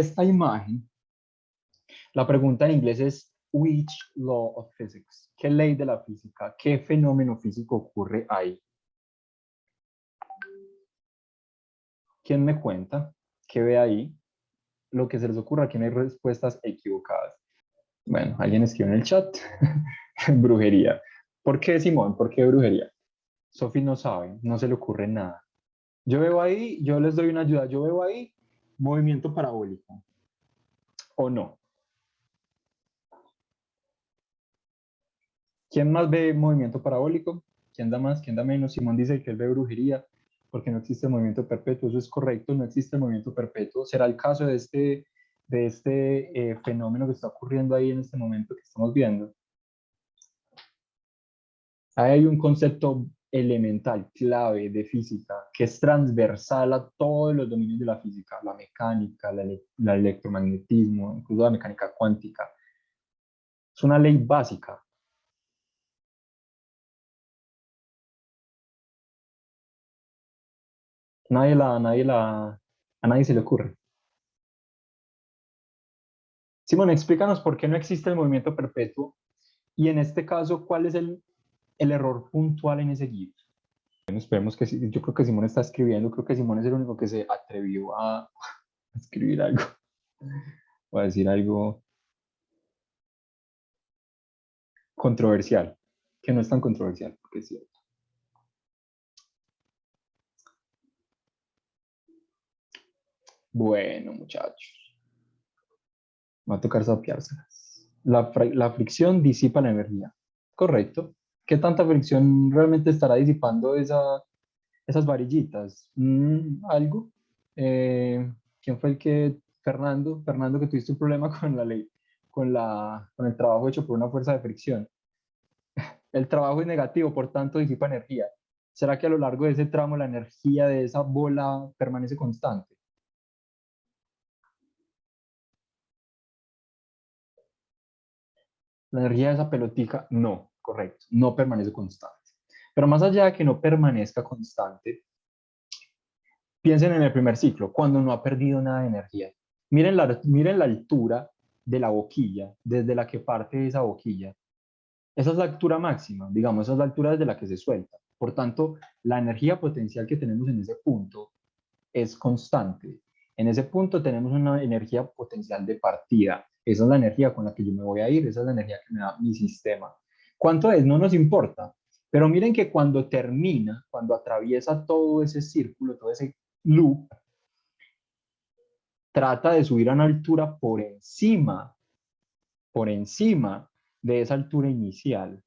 esta imagen, la pregunta en inglés es which law of physics? ¿Qué ley de la física? ¿Qué fenómeno físico ocurre ahí? ¿Quién me cuenta? ¿Qué ve ahí? Lo que se les ocurra, aquí no hay respuestas equivocadas. Bueno, alguien escribió en el chat. Brujería. ¿Por qué, Simón? ¿Por qué brujería? Sofi no sabe, no se le ocurre nada. Yo veo ahí, yo les doy una ayuda, yo veo ahí movimiento parabólico. ¿O no? ¿Quién más ve movimiento parabólico? ¿Quién da más? ¿Quién da menos? Simón dice que él ve brujería porque no existe movimiento perpetuo. Eso es correcto, no existe movimiento perpetuo. ¿Será el caso de este fenómeno que está ocurriendo ahí en este momento que estamos viendo? Ahí hay un concepto elemental, clave de física, que es transversal a todos los dominios de la física, la mecánica, el electromagnetismo, incluso la mecánica cuántica. Es una ley básica. A nadie se le ocurre. Simón, explícanos por qué no existe el movimiento perpetuo y en este caso, ¿cuál es el error puntual en ese GIF? Bueno, esperemos que sí. Yo creo que Simón está escribiendo, creo que Simón es el único que se atrevió a escribir algo o a decir algo controversial, que no es tan controversial, porque es cierto. Bueno, muchachos, va a tocar sapiárselas. La fricción disipa la energía. Correcto. ¿Qué tanta fricción realmente estará disipando esas varillitas? ¿Algo? ¿Quién fue el que, Fernando, que tuviste un problema con la ley, con el trabajo hecho por una fuerza de fricción? El trabajo es negativo, por tanto disipa energía. ¿Será que a lo largo de ese tramo la energía de esa bola permanece constante? La energía de esa pelotica, no, correcto, no permanece constante. Pero más allá de que no permanezca constante, piensen en el primer ciclo, cuando no ha perdido nada de energía. Miren la altura de la boquilla, desde la que parte esa boquilla. Esa es la altura máxima, digamos, esa es la altura desde la que se suelta. Por tanto, la energía potencial que tenemos en ese punto es constante. En ese punto tenemos una energía potencial de partida. Esa es la energía con la que yo me voy a ir, esa es la energía que me da mi sistema. ¿Cuánto es? No nos importa. Pero miren que cuando termina, cuando atraviesa todo ese círculo, todo ese loop, trata de subir a una altura por encima de esa altura inicial.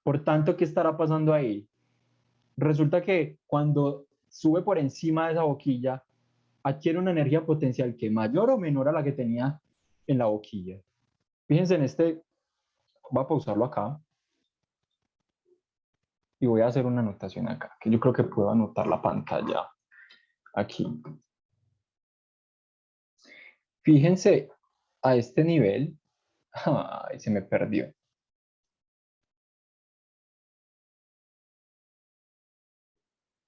Por tanto, ¿qué estará pasando ahí? Resulta que cuando sube por encima de esa boquilla, adquiere una energía potencial que es mayor o menor a la que tenía en la boquilla. Fíjense en este, voy a pausarlo acá y voy a hacer una anotación acá, que yo creo que puedo anotar la pantalla aquí. Fíjense a este nivel. Ay, se me perdió.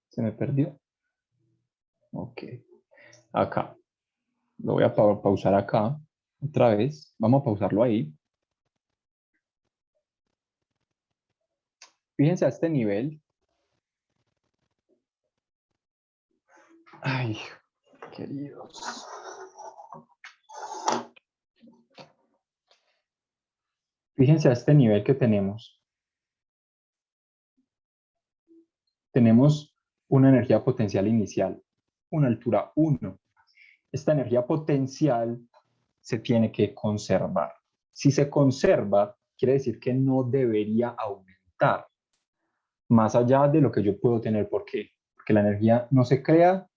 Se me perdió. Ok. Acá. Lo voy a pausar acá. Otra vez. Vamos a pausarlo ahí. Fíjense a este nivel. Ay, queridos. Fíjense a este nivel que tenemos. Tenemos una energía potencial inicial, una altura 1. Esta energía potencial se tiene que conservar. Si se conserva, quiere decir que no debería aumentar más allá de lo que yo puedo tener. ¿Por qué? Porque la energía no se crea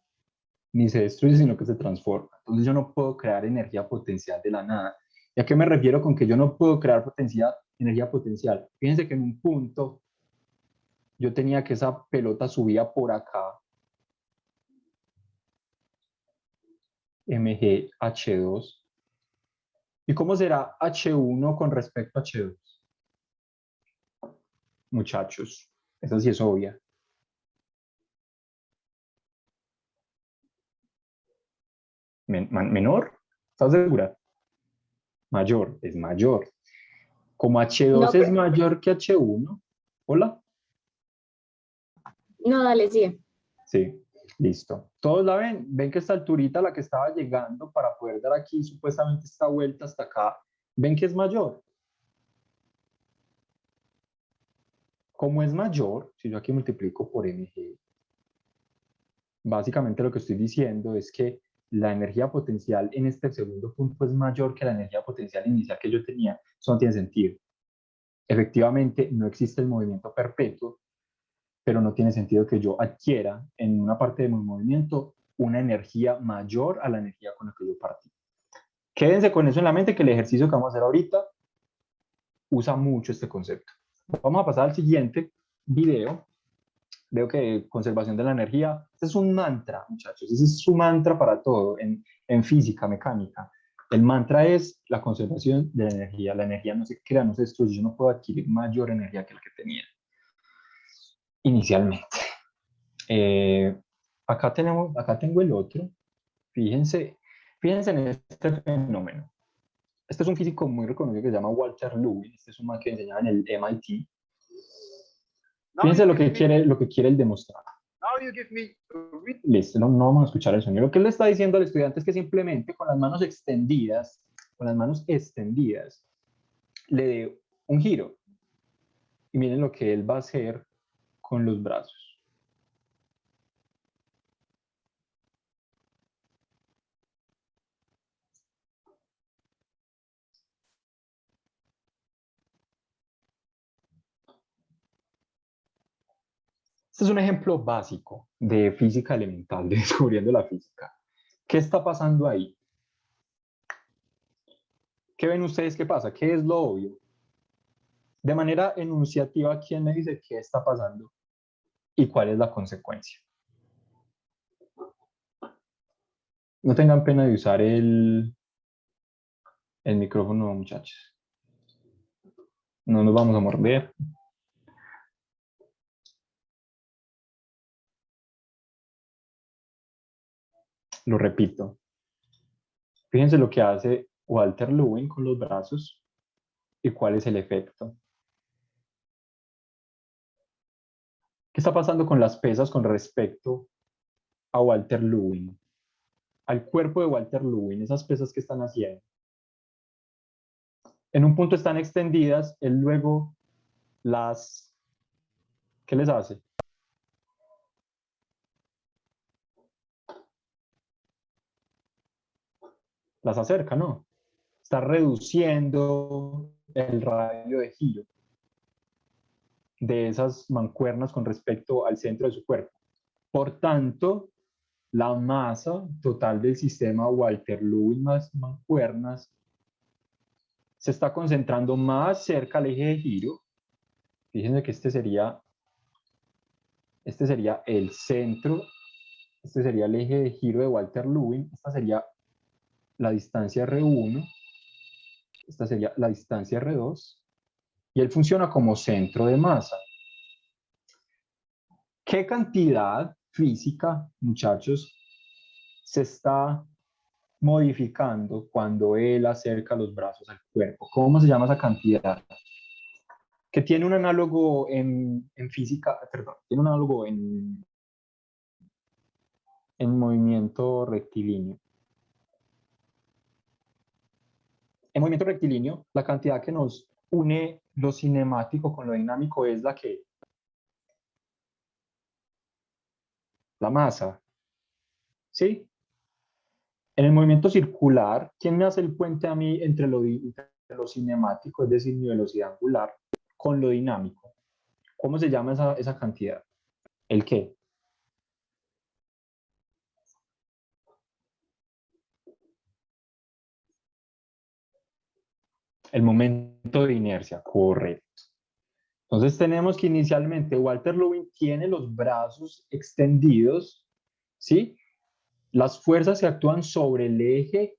ni se destruye, sino que se transforma. Entonces yo no puedo crear energía potencial de la nada. ¿Y a qué me refiero con que yo no puedo crear energía potencial? Fíjense que en un punto yo tenía que esa pelota subía por acá, MgH2. ¿Y cómo será H1 con respecto a H2? Muchachos, esa sí es obvia. Menor, ¿estás segura? Mayor, es mayor. Como H2 No, es mayor que H1. ¿Hola? no, dale, sigue. Sí, listo. ¿Todos la ven? ¿Ven que esta alturita a la que estaba llegando para poder dar aquí supuestamente esta vuelta hasta acá? ¿Ven que es mayor? Como es mayor, si yo aquí multiplico por mg, básicamente lo que estoy diciendo es que la energía potencial en este segundo punto es mayor que la energía potencial inicial que yo tenía. Eso no tiene sentido. Efectivamente, no existe el movimiento perpetuo, pero no tiene sentido que yo adquiera en una parte de mi movimiento una energía mayor a la energía con la que yo partí. Quédense con eso en la mente, que el ejercicio que vamos a hacer ahorita usa mucho este concepto. Vamos a pasar al siguiente video. Veo que conservación de la energía, este es un mantra, muchachos, ese es su mantra para todo, en física, mecánica. El mantra es la conservación de la energía no se crea, no se destruye, yo no puedo adquirir mayor energía que la que tenía inicialmente. Acá tengo el otro, fíjense en este fenómeno. Este es un físico muy reconocido que se llama Walter Lewin, este es un man que enseñaba en el MIT. Fíjense lo que quiere él demostrar. Listo, no vamos a escuchar el sonido. Lo que él le está diciendo al estudiante es que simplemente con las manos extendidas, le dé un giro. Y miren lo que él va a hacer con los brazos. Este es un ejemplo básico de física elemental, de descubriendo la física. ¿Qué está pasando ahí? ¿Qué ven ustedes que pasa? ¿Qué es lo obvio? De manera enunciativa, ¿quién me dice qué está pasando y cuál es la consecuencia? No tengan pena de usar el micrófono, muchachos. No nos vamos a morder. Lo repito. Fíjense lo que hace Walter Lewin con los brazos y cuál es el efecto. ¿Qué está pasando con las pesas con respecto a Walter Lewin? Al cuerpo de Walter Lewin, esas pesas que están haciendo. En un punto están extendidas, él luego ¿qué les hace? Las acerca, ¿no? Está reduciendo el radio de giro de esas mancuernas con respecto al centro de su cuerpo. Por tanto, la masa total del sistema Walter Lewin más mancuernas se está concentrando más cerca al eje de giro. Fíjense que este sería el centro, este sería el eje de giro de Walter Lewin, esta sería la distancia R1, esta sería la distancia R2, y él funciona como centro de masa. ¿Qué cantidad física, muchachos, se está modificando cuando él acerca los brazos al cuerpo? ¿Cómo se llama esa cantidad? Que tiene un análogo en física, perdón, tiene un análogo en movimiento rectilíneo. En movimiento rectilíneo, la cantidad que nos une lo cinemático con lo dinámico es la masa, ¿sí? En el movimiento circular, ¿quién me hace el puente a mí entre lo cinemático, es decir, mi velocidad angular, con lo dinámico? ¿Cómo se llama esa cantidad? ¿El qué? El momento de inercia, correcto. Entonces tenemos que inicialmente Walter Lewin tiene los brazos extendidos, ¿sí? Las fuerzas que actúan sobre el eje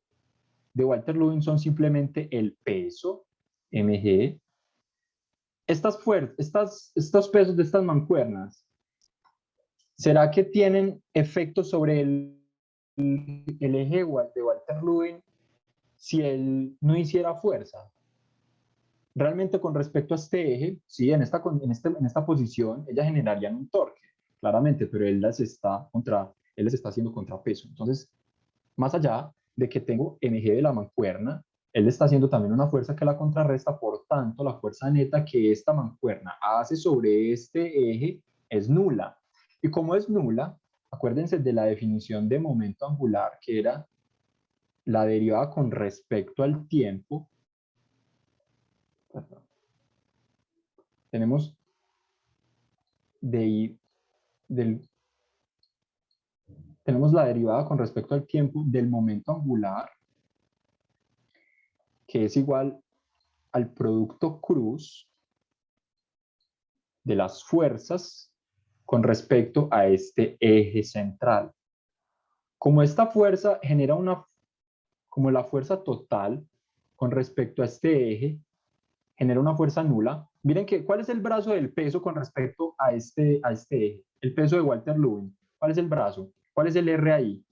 de Walter Lewin son simplemente el peso, mg. Estos pesos de estas mancuernas, ¿será que tienen efectos sobre el eje de Walter Lewin si él no hiciera fuerza? Realmente con respecto a este eje, sí, en esta posición, ellas generarían un torque, claramente, pero él les está haciendo contrapeso. Entonces, más allá de que tengo mg de la mancuerna, él está haciendo también una fuerza que la contrarresta, por tanto, la fuerza neta que esta mancuerna hace sobre este eje es nula. Y como es nula, acuérdense de la definición de momento angular, que era la derivada con respecto al tiempo. Tenemos tenemos la derivada con respecto al tiempo del momento angular, que es igual al producto cruz de las fuerzas con respecto a este eje central. Como esta fuerza genera como la fuerza total con respecto a este eje genera una fuerza nula, miren que, ¿cuál es el brazo del peso con respecto a este eje? El peso de Walter Lewin. ¿Cuál es el brazo? ¿Cuál es el R ahí?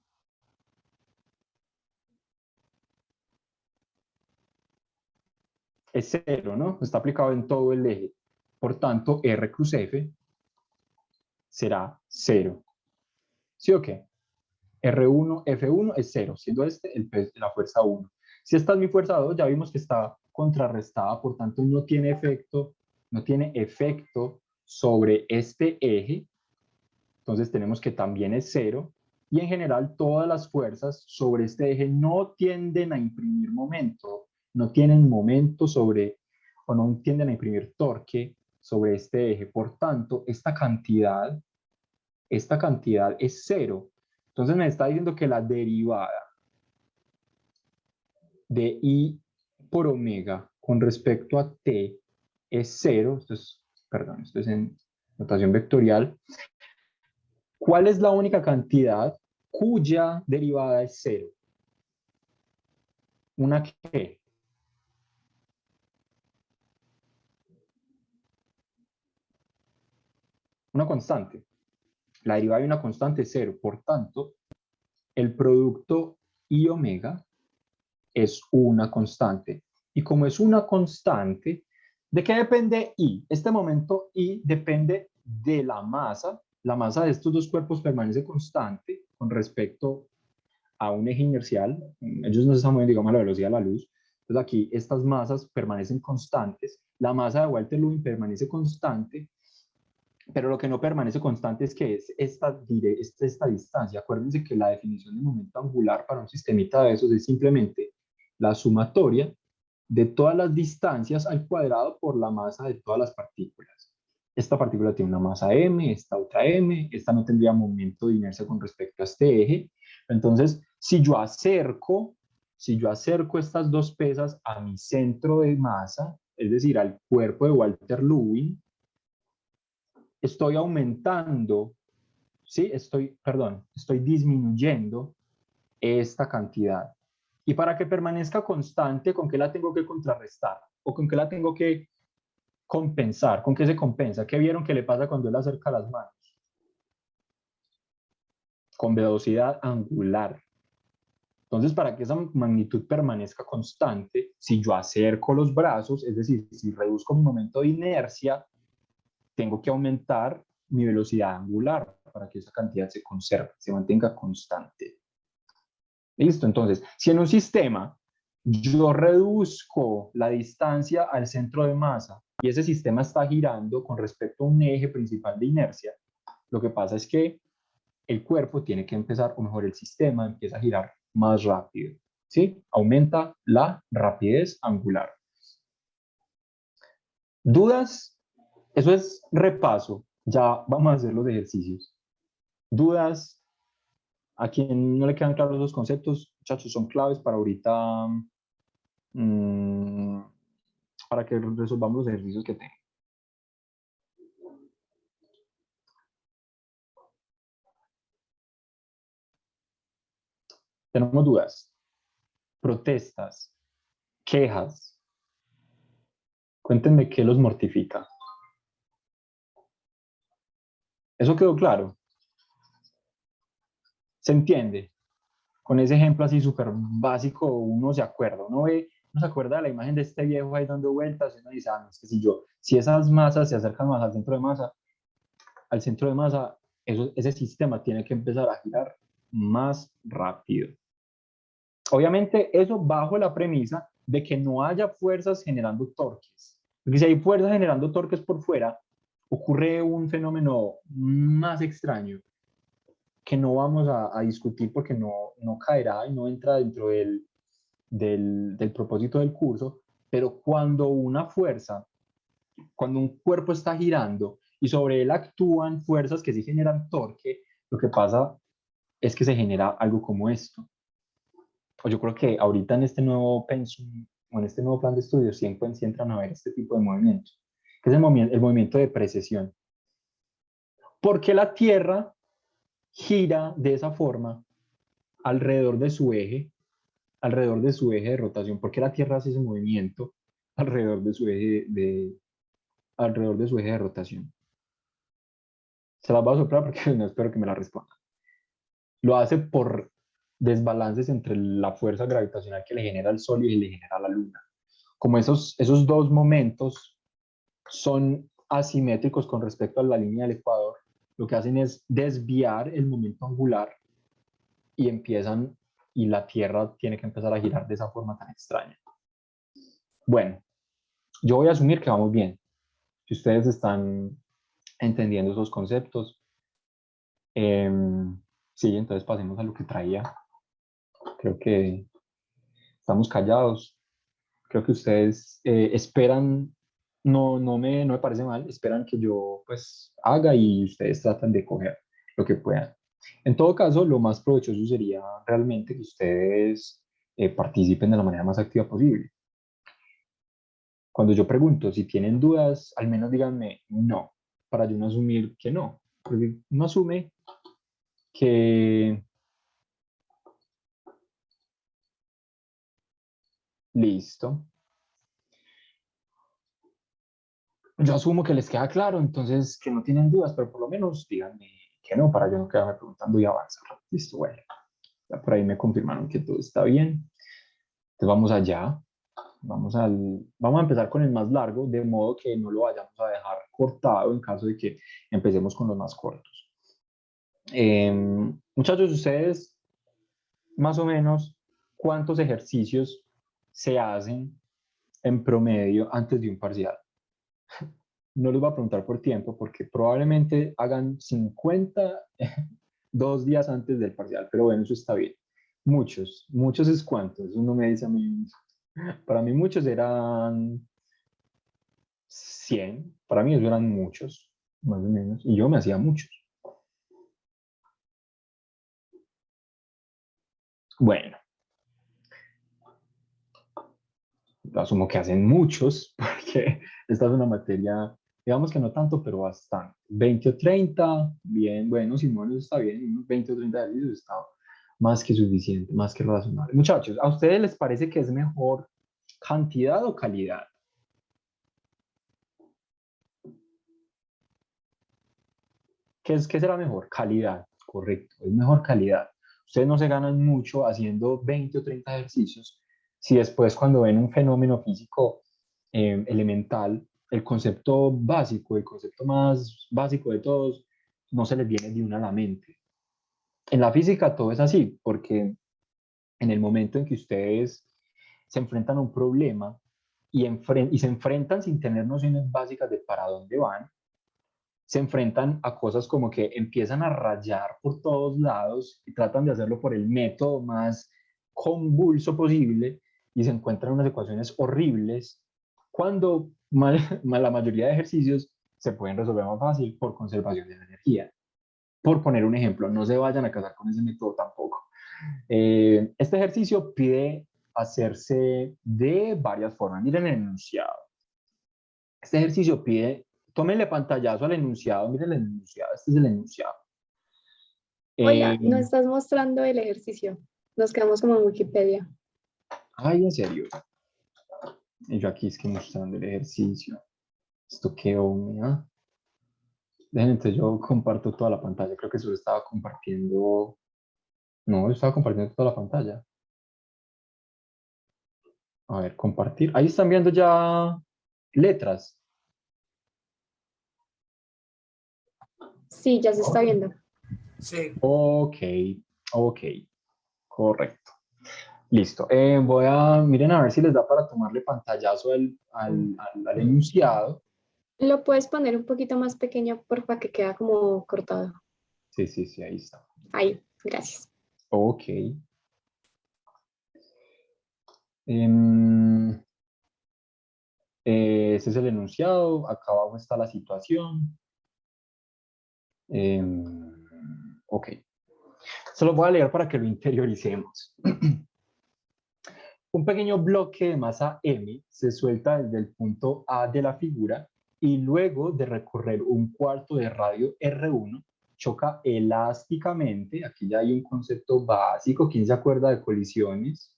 Es cero, ¿no? Está aplicado en todo el eje. Por tanto, R cruz F será 0. ¿Sí o qué? R1, F1 es 0, siendo la fuerza 1. Si esta es mi fuerza 2, ya vimos que está contrarrestada, por tanto no tiene efecto sobre este eje, entonces tenemos que también es 0, y en general todas las fuerzas sobre este eje no tienden a imprimir momento, no tienen momento sobre, o no tienden a imprimir torque sobre este eje, por tanto esta cantidad es 0. Entonces me está diciendo que la derivada de I por omega con respecto a T es 0. Esto es en notación vectorial. ¿Cuál es la única cantidad cuya derivada es 0? ¿Una qué? Una constante. La derivada de una constante es 0. Por tanto, el producto I omega es una constante. Y como es una constante, ¿de qué depende I? Este momento I depende de la masa. La masa de estos dos cuerpos permanece constante con respecto a un eje inercial. Ellos no se están moviendo, digamos, a la velocidad de la luz. Entonces aquí estas masas permanecen constantes. La masa de Walter Lewin permanece constante, pero lo que no permanece constante es que es esta distancia. Acuérdense que la definición de momento angular para un sistemita de esos es simplemente la sumatoria de todas las distancias al cuadrado por la masa de todas las partículas. Esta partícula tiene una masa m, esta otra m, esta no tendría momento de inercia con respecto a este eje. Entonces, si yo acerco estas dos pesas a mi centro de masa, es decir, al cuerpo de Walter Lewin, estoy aumentando, ¿sí? Estoy disminuyendo esta cantidad. Y para que permanezca constante, ¿con qué la tengo que contrarrestar? ¿O con qué la tengo que compensar? ¿Con qué se compensa? ¿Qué vieron que le pasa cuando él acerca las manos? Con velocidad angular. Entonces, para que esa magnitud permanezca constante, si yo acerco los brazos, es decir, si reduzco mi momento de inercia, tengo que aumentar mi velocidad angular para que esa cantidad se conserve, se mantenga constante. Listo, entonces, si en un sistema yo reduzco la distancia al centro de masa y ese sistema está girando con respecto a un eje principal de inercia, lo que pasa es que el cuerpo tiene que empezar, o mejor el sistema empieza a girar más rápido, ¿sí? Aumenta la rapidez angular. ¿Dudas? Eso es repaso. Ya vamos a hacer los ejercicios. ¿Dudas? ¿A quien no le quedan claros los conceptos? Muchachos, son claves para ahorita, mmm, para que resolvamos los ejercicios que tengo. Tenemos dudas, protestas, quejas. Cuéntenme qué los mortifica. ¿Eso quedó claro? ¿Se entiende? con ese ejemplo así súper básico, uno se acuerda, uno se acuerda de la imagen de este viejo ahí dando vueltas, y uno dice, ah, no, es que si esas masas se acercan más al centro de masa, ese sistema tiene que empezar a girar más rápido. Obviamente, eso bajo la premisa de que no haya fuerzas generando torques. Porque si hay fuerzas generando torques por fuera, ocurre un fenómeno más extraño que no vamos a discutir porque no caerá y no entra dentro del propósito del curso, pero cuando un cuerpo está girando y sobre él actúan fuerzas que sí generan torque, lo que pasa es que se genera algo como esto. Pues yo creo que ahorita en este nuevo pensum, o en este nuevo plan de estudios, siempre sí entran a ver este tipo de movimientos, que es el movimiento de precesión. ¿Por qué la Tierra gira de esa forma alrededor de su eje, de rotación? ¿Por qué la Tierra hace ese movimiento alrededor de su eje de rotación? Se las voy a soplar porque no espero que me la responda. Lo hace por desbalances entre la fuerza gravitacional que le genera el Sol y le genera la Luna. Como esos dos momentos son asimétricos con respecto a la línea del ecuador, lo que hacen es desviar el momento angular y la Tierra tiene que empezar a girar de esa forma tan extraña. Bueno, yo voy a asumir que vamos bien. Si ustedes están entendiendo esos conceptos, sí, entonces pasemos a lo que traía. Creo que estamos callados. Creo que ustedes esperan, no me parece mal, esperan que yo pues haga y ustedes tratan de coger lo que puedan. En todo caso, lo más provechoso sería realmente que ustedes participen de la manera más activa posible. Cuando yo pregunto si tienen dudas, al menos díganme no, para yo no asumir que no, porque uno asume que listo. Yo asumo que les queda claro, entonces que no tienen dudas, pero por lo menos díganme que no, para yo no quedarme preguntando y avanzar. Listo, bueno, ya por ahí me confirmaron que todo está bien. Entonces vamos allá, vamos a empezar con el más largo, de modo que no lo vayamos a dejar cortado en caso de que empecemos con los más cortos. Muchachos, ustedes más o menos cuántos ejercicios se hacen en promedio antes de un parcial. No les voy a preguntar por tiempo porque probablemente hagan 50 2 días antes del parcial, pero bueno, eso está bien. Muchos es cuántos, uno me dice a mí, para mí muchos eran 100, para mí eso eran muchos, más o menos, y yo me hacía muchos. Bueno, asumo que hacen muchos, porque esta es una materia, digamos que no tanto, pero bastante. 20 o 30, bien, bueno, Simón, eso está bien, unos 20 o 30 ejercicios está más que suficiente, más que razonable. Muchachos, ¿a ustedes les parece que es mejor cantidad o calidad? ¿Qué será mejor? Calidad, correcto, es mejor calidad. Ustedes no se ganan mucho haciendo 20 o 30 ejercicios si después cuando ven un fenómeno físico elemental, el concepto básico, el concepto más básico de todos, no se les viene de una a la mente. En la física todo es así, porque en el momento en que ustedes se enfrentan a un problema y se enfrentan sin tener nociones básicas de para dónde van, se enfrentan a cosas como que empiezan a rayar por todos lados y tratan de hacerlo por el método más convulso posible y se encuentran unas ecuaciones horribles cuando la mayoría de ejercicios se pueden resolver más fácil por conservación de la energía. Por poner un ejemplo, no se vayan a casar con ese método tampoco. Este ejercicio pide hacerse de varias formas. Miren el enunciado. Este ejercicio pide, tómenle pantallazo al enunciado, miren el enunciado, este es el enunciado. Hola, no Eh, estás mostrando el ejercicio. Nos quedamos como en Wikipedia. Ay, en serio. Y yo aquí es que mostrando el ejercicio. Esto quedó, mira. Dejen, entonces yo comparto toda la pantalla. Creo que solo estaba compartiendo No, yo estaba compartiendo toda la pantalla. A ver, compartir. Ahí están viendo ya letras. Sí, ya se está viendo. Sí. Ok, ok, correcto. Listo. Miren a ver si les da para tomarle pantallazo al enunciado. Lo puedes poner un poquito más pequeño, porfa, que queda como cortado. Sí, sí, sí, ahí está. Ahí, gracias. Ok. Em, ese es el enunciado. Acá abajo está la situación. Ok. Se lo voy a leer para que lo interioricemos. Un pequeño bloque de masa M se suelta desde el punto A de la figura y luego de recorrer un cuarto de radio R1 choca elásticamente. Aquí ya hay un concepto básico. ¿Quién se acuerda de colisiones?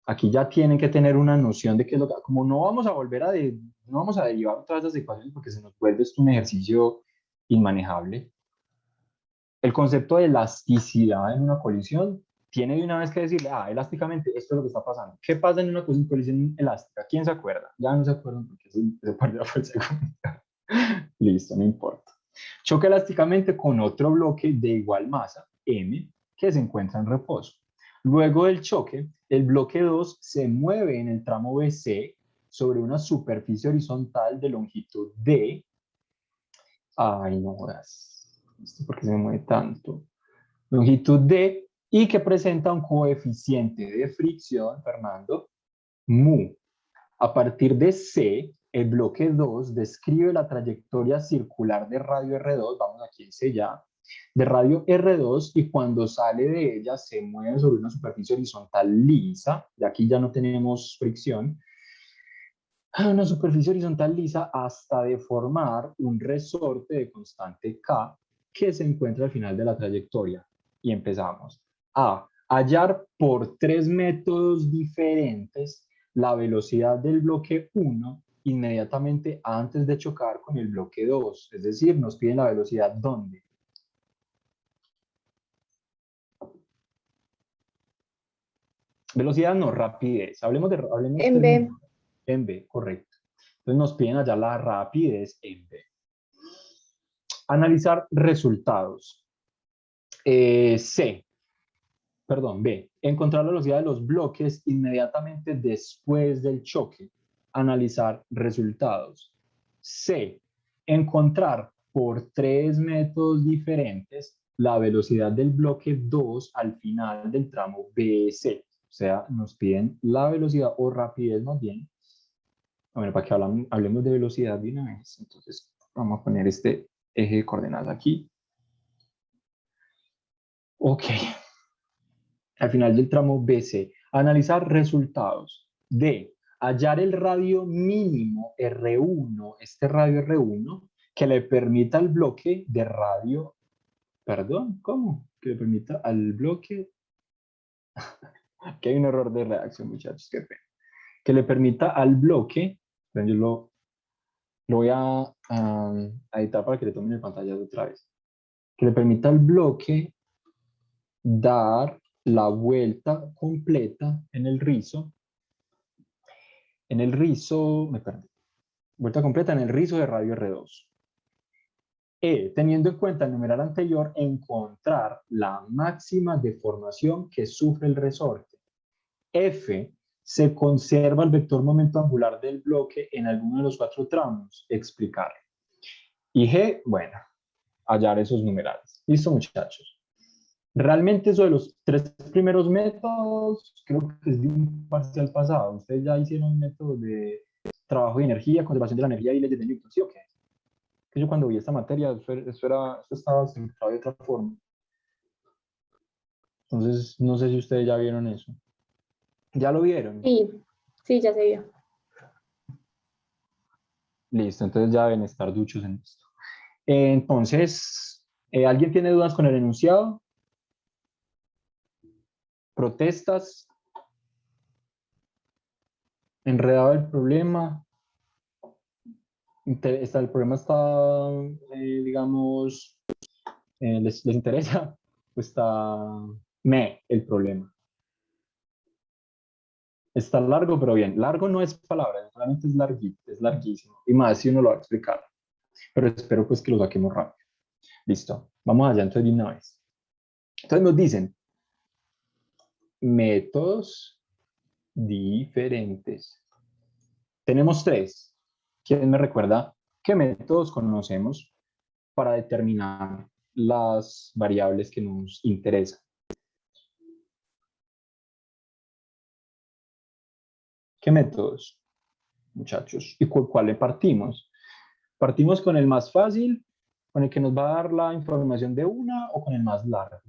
Aquí ya tienen que tener una noción de qué es lo que, como no vamos a volver no vamos a derivar todas esas ecuaciones porque se nos vuelve esto un ejercicio inmanejable. El concepto de elasticidad en una colisión tiene de una vez que decirle, elásticamente esto es lo que está pasando. ¿Qué pasa en una colisión elástica? ¿Quién se acuerda? Ya no se acuerdan porque se perdió la fuerza de gravedad. Listo, no importa. Choca elásticamente con otro bloque de igual masa, M, que se encuentra en reposo. Luego del choque, el bloque 2 se mueve en el tramo BC sobre una superficie horizontal de longitud D. Ay, no jodas. ¿Esto por qué se mueve tanto? Longitud D y que presenta un coeficiente de fricción, Fernando, mu. A partir de C, el bloque 2 describe la trayectoria circular de radio R2, vamos aquí en C ya, de radio R2 y cuando sale de ella se mueve sobre una superficie horizontal lisa, de aquí ya no tenemos fricción, una superficie horizontal lisa hasta deformar un resorte de constante K que se encuentra al final de la trayectoria. Y empezamos. A. Hallar por 3 métodos diferentes la velocidad del bloque 1 inmediatamente antes de chocar con el bloque 2. Es decir, nos piden la velocidad ¿dónde? Velocidad no, rapidez. Hablemos En B, en B, correcto. Entonces nos piden hallar la rapidez en B. Analizar resultados. B. Encontrar la velocidad de los bloques inmediatamente después del choque. Analizar resultados. C. Encontrar por 3 métodos diferentes la velocidad del bloque 2 al final del tramo BC. O sea, nos piden la velocidad o rapidez más bien. Bueno, para que hablemos de velocidad de una vez. Entonces, vamos a poner este eje de coordenadas aquí. Ok. Al final del tramo BC, analizar resultados. D. Hallar el radio mínimo R1, este radio R1, que le permita al bloque de radio, perdón, ¿cómo? Que le permita al bloque, que hay un error de redacción, muchachos, qué pena. Que le permita al bloque, yo lo voy a editar para que le tomen en pantalla otra vez, que le permita al bloque dar la vuelta completa me perdí, vuelta completa en el rizo de radio R2. Teniendo en cuenta el numeral anterior, encontrar la máxima deformación que sufre el resorte. F, se conserva el vector momento angular del bloque en alguno de los 4 tramos. Explicar. Y G, bueno, hallar esos numerales. Listo, muchachos. Realmente eso de los 3 primeros métodos, creo que es de un parcial pasado. Ustedes ya hicieron métodos de trabajo de energía, conservación de la energía y leyes de Newton, ¿sí o qué? Que yo cuando vi esta materia, eso estaba centrado de otra forma. Entonces, no sé si ustedes ya vieron eso. ¿Ya lo vieron? sí, sí, ya se vio. Listo, entonces ya deben estar duchos en esto. Entonces, ¿alguien tiene dudas con el enunciado? ¿Protestas? ¿Enredado el problema? ¿El problema está, digamos, les interesa? ¿O está el problema. Está largo, pero bien. Largo no es palabra, realmente es larguito, es larguísimo. Y más si uno lo va a explicar. Pero espero pues que lo saquemos rápido. Listo. Vamos allá entonces de una vez. Entonces nos dicen métodos diferentes. Tenemos tres. ¿Quién me recuerda qué métodos conocemos para determinar las variables que nos interesan? ¿Qué métodos, muchachos? ¿Y con cuál le partimos? ¿Partimos con el más fácil, con el que nos va a dar la información de una, o con el más largo?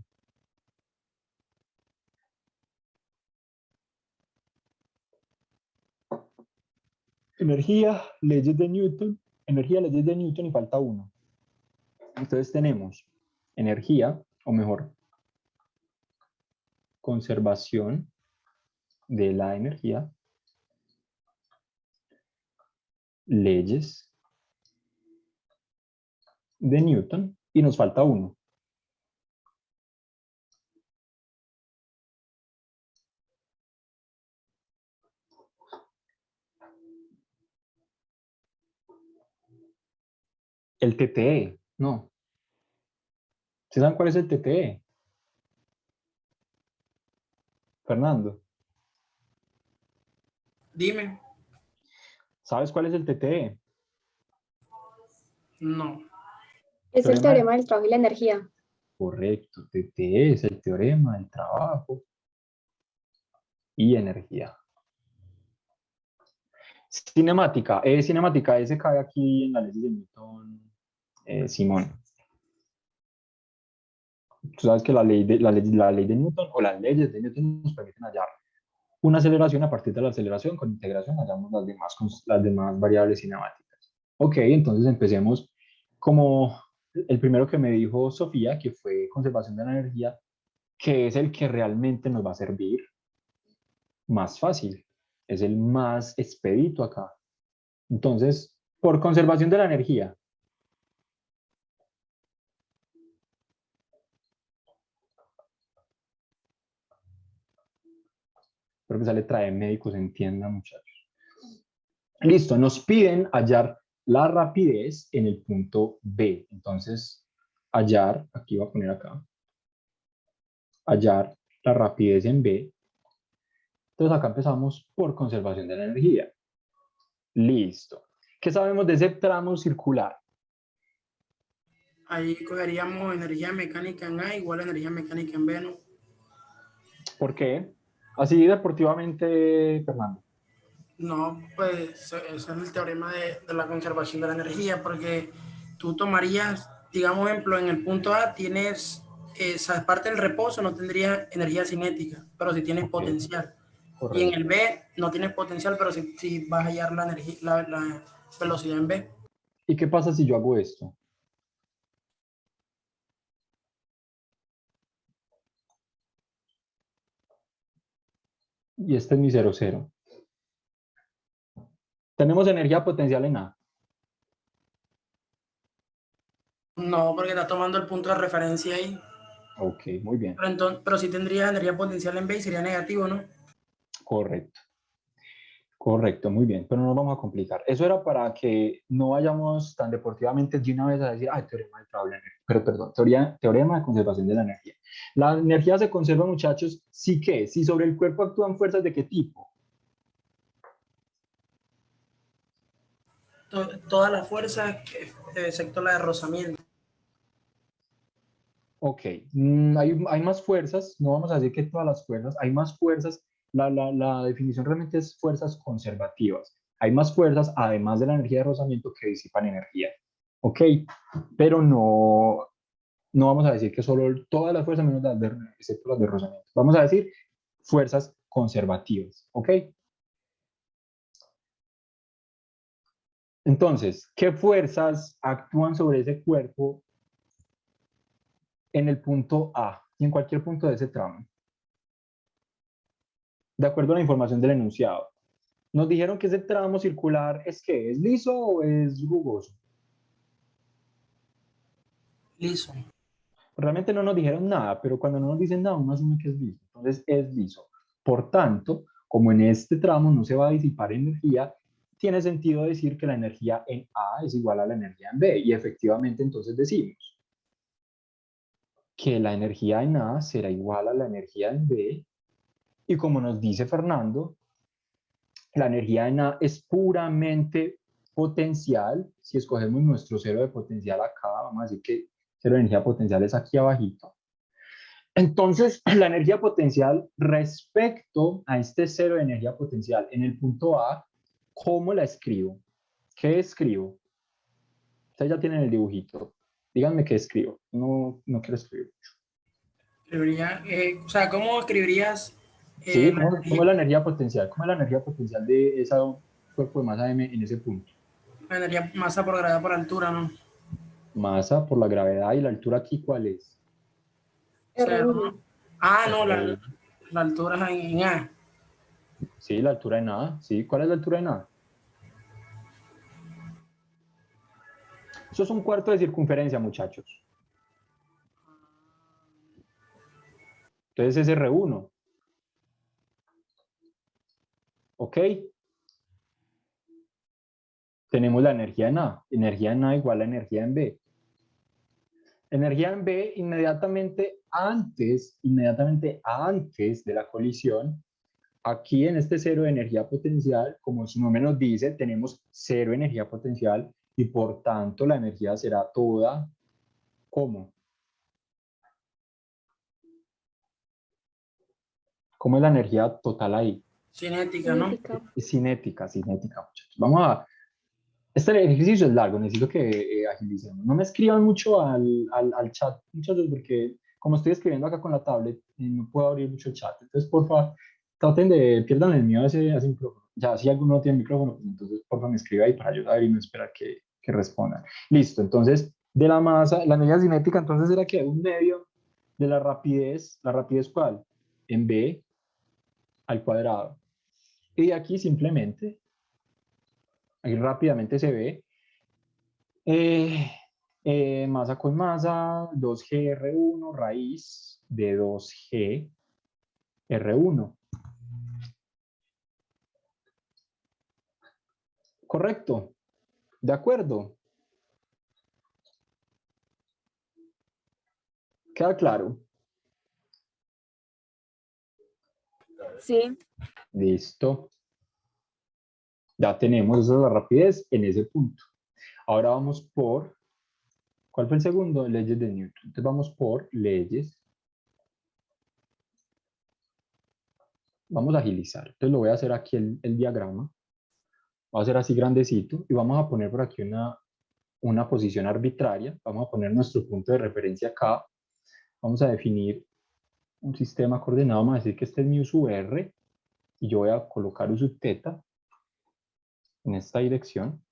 Energía, leyes de Newton, y falta uno. Entonces tenemos energía, o mejor, conservación de la energía, leyes de Newton, y nos falta uno. El TTE, no. ¿Se saben cuál es el TTE? Fernando, Dime. ¿sabes cuál es el TTE? No. Es el teorema del trabajo y la energía. Correcto, TTE es el teorema del trabajo y energía. Cinemática. Cinemática, ese cae aquí en la ley de Newton, Simón. Tú sabes que la ley de Newton, o las leyes de Newton, nos permiten hallar una aceleración. A partir de la aceleración, con integración, hallamos las demás variables cinemáticas. Ok, entonces empecemos como el primero que me dijo Sofía, que fue conservación de la energía, que es el que realmente nos va a servir más fácil, es el más expedito acá. Entonces, por conservación de la energía, espero que esa letra de médico se entienda, muchachos. Listo, nos piden hallar la rapidez en el punto B. Entonces, hallar, aquí voy a poner acá, hallar la rapidez en B. Entonces acá empezamos por conservación de la energía. Listo. ¿Qué sabemos de ese tramo circular? Ahí cogeríamos energía mecánica en A igual a energía mecánica en B, ¿no? ¿Por qué? Así deportivamente, Fernando. No, pues ese es el teorema de la conservación de la energía, porque tú tomarías, digamos, ejemplo, en el punto A tienes esa parte del reposo, no tendría energía cinética, pero sí tienes Ok, potencial. Y en el correcto. B no tienes potencial, pero sí vas a hallar la energía, la velocidad en B. ¿Y qué pasa si yo hago esto? Y este es mi 0,0. Tenemos energía potencial en A. No, porque estás tomando el punto de referencia ahí. Ok, muy bien. Pero sí tendría energía potencial en B y sería negativo, ¿no? Correcto. Correcto, muy bien, pero no nos vamos a complicar. Eso era para que no vayamos tan deportivamente de una vez a decir, teorema del trabajo, pero perdón, teorema de conservación de la energía. La energía se conserva, muchachos, sí que, si sobre el cuerpo actúan fuerzas de qué tipo. Toda la fuerza, excepto la de rozamiento. Ok, hay más fuerzas, no vamos a decir que todas las fuerzas, hay más fuerzas, la definición realmente es fuerzas conservativas. Hay más fuerzas, además de la energía de rozamiento, que disipan energía. Ok, pero no vamos a decir que solo todas las fuerzas, menos excepto las de rozamiento. Vamos a decir fuerzas conservativas. Ok, entonces, ¿qué fuerzas actúan sobre ese cuerpo en el punto A y en cualquier punto de ese tramo? De acuerdo a la información del enunciado. Nos dijeron que ese tramo circular es ¿qué? ¿Es liso o es rugoso? Liso. realmente no nos dijeron nada, pero cuando no nos dicen nada, uno asume que es liso. Entonces es liso. Por tanto, como en este tramo no se va a disipar energía, tiene sentido decir que la energía en A es igual a la energía en B. Y efectivamente entonces decimos que la energía en A será igual a la energía en B. Y como nos dice Fernando, la energía en A es puramente potencial. Si escogemos nuestro cero de potencial acá, vamos a decir que cero de energía potencial es aquí abajito. Entonces, la energía potencial respecto a este cero de energía potencial en el punto A, ¿cómo la escribo? ¿Qué escribo? Ustedes ya tienen el dibujito. Díganme qué escribo. No quiero escribir. Escribiría, o sea, ¿cómo escribirías Sí, la ¿cómo es la energía potencial? ¿Cómo es la energía potencial de ese cuerpo de masa M en ese punto? energía masa por gravedad por altura, ¿no? Masa por la gravedad y la altura aquí, ¿cuál es? Cero, R1. ¿no? Ah, no, R1. la altura es en A. Sí, la altura en A. Sí, ¿cuál es la altura en A? Eso es un cuarto de circunferencia, muchachos. Entonces es R1. ¿Ok? Tenemos la energía en A. Energía en A igual a energía en B. Energía en B inmediatamente antes de la colisión, aquí en este cero de energía potencial, como su nombre nos dice, tenemos cero energía potencial y por tanto la energía será toda, ¿cómo? ¿Cómo es la energía total ahí? Cinética, ¿no? Cinética. Es cinética, muchachos. Vamos a... Este ejercicio es largo, necesito que agilicemos. No me escriban mucho al chat, muchachos, porque como estoy escribiendo acá con la tablet, no puedo abrir mucho el chat. Entonces, por favor, traten de, pierdan el miedo a ese micrófono. Ya, si alguno no tiene micrófono, pues entonces, por favor, me escribe ahí para yo saber y no esperar que respondan. Listo, entonces, de la masa, la medida cinética, entonces era que un medio de ¿la rapidez cuál? En b al cuadrado. Y de aquí simplemente, ahí rápidamente se ve, eh, masa con masa, 2G R1 raíz de 2G R1. ¿Correcto? ¿De acuerdo? ¿Queda claro? Sí, Listo. Ya tenemos esa es la rapidez en ese punto. Ahora vamos por, ¿cuál fue el segundo? Leyes de Newton. Entonces vamos por leyes. Vamos a agilizar. Entonces lo voy a hacer aquí el diagrama. Voy a hacer así grandecito y vamos a poner por aquí una posición arbitraria. Vamos a poner nuestro punto de referencia acá. Vamos a definir un sistema coordenado. Vamos a decir que este es mi U sub R y yo voy a colocar U sub θ en esta dirección.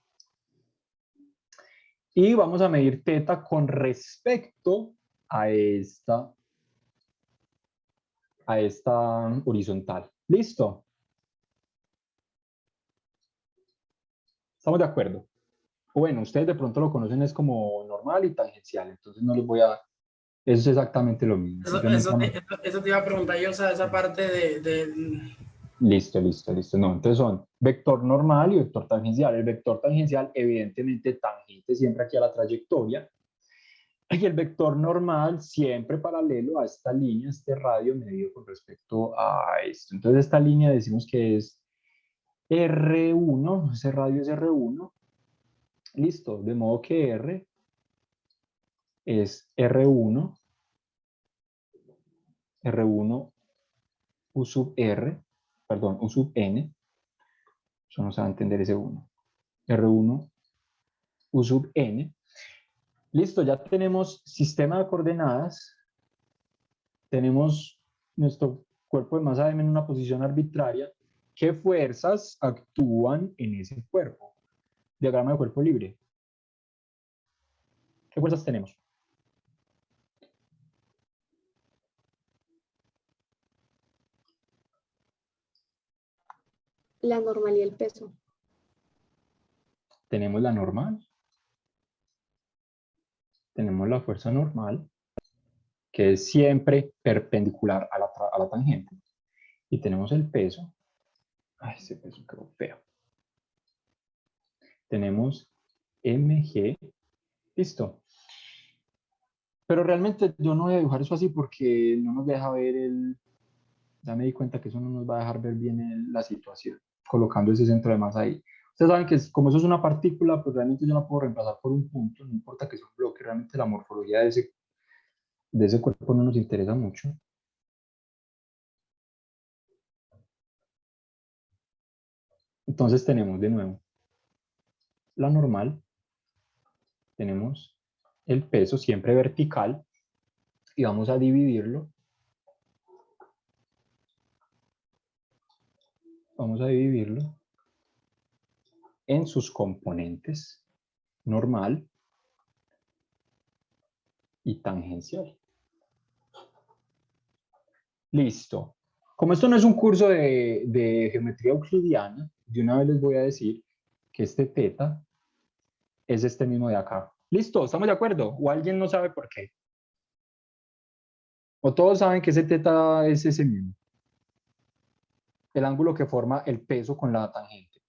Y vamos a medir θ con respecto a esta horizontal. ¿Listo? ¿Estamos de acuerdo? Bueno, ustedes de pronto lo conocen es como normal y tangencial, entonces no les voy a... Eso es exactamente lo mismo. Eso, Simplemente eso, vamos... eso te iba a preguntar yo, o sea, esa parte Listo. No, entonces son vector normal y vector tangencial. El vector tangencial, evidentemente, tangente siempre aquí a la trayectoria. Y el vector normal siempre paralelo a esta línea, este radio medido con respecto a esto. Entonces esta línea decimos que es R1, ese radio es R1. Listo, de modo que R es R1 U sub R, perdón, U sub N. Eso no se va a entender ese 1. R1 U sub N. Listo, ya tenemos sistema de coordenadas. Tenemos nuestro cuerpo de masa M en una posición arbitraria. ¿Qué fuerzas actúan en ese cuerpo? Diagrama de cuerpo libre. ¿Qué fuerzas tenemos? La normal y el peso. Tenemos la normal. Tenemos la fuerza normal. que es siempre perpendicular a la tangente. Y tenemos el peso. Ay, ese peso quedó feo. Tenemos mg. Listo. Pero realmente yo no voy a dibujar eso así porque no nos deja ver el... Ya me di cuenta que eso no nos va a dejar ver bien la situación, colocando ese centro de masa ahí. Ustedes saben que como eso es una partícula, pues realmente yo la puedo reemplazar por un punto, no importa que sea un bloque, realmente la morfología de ese cuerpo no nos interesa mucho. Entonces tenemos de nuevo la normal, tenemos el peso siempre vertical y vamos a dividirlo. Vamos a dividirlo en sus componentes, normal y tangencial. Listo. Como esto no es un curso de geometría euclidiana, de una vez les voy a decir que este teta es este mismo de acá. ¿Listo? ¿Estamos de acuerdo? ¿O alguien no sabe por qué? ¿O todos saben que ese teta es ese mismo? El ángulo que forma el peso con la tangente.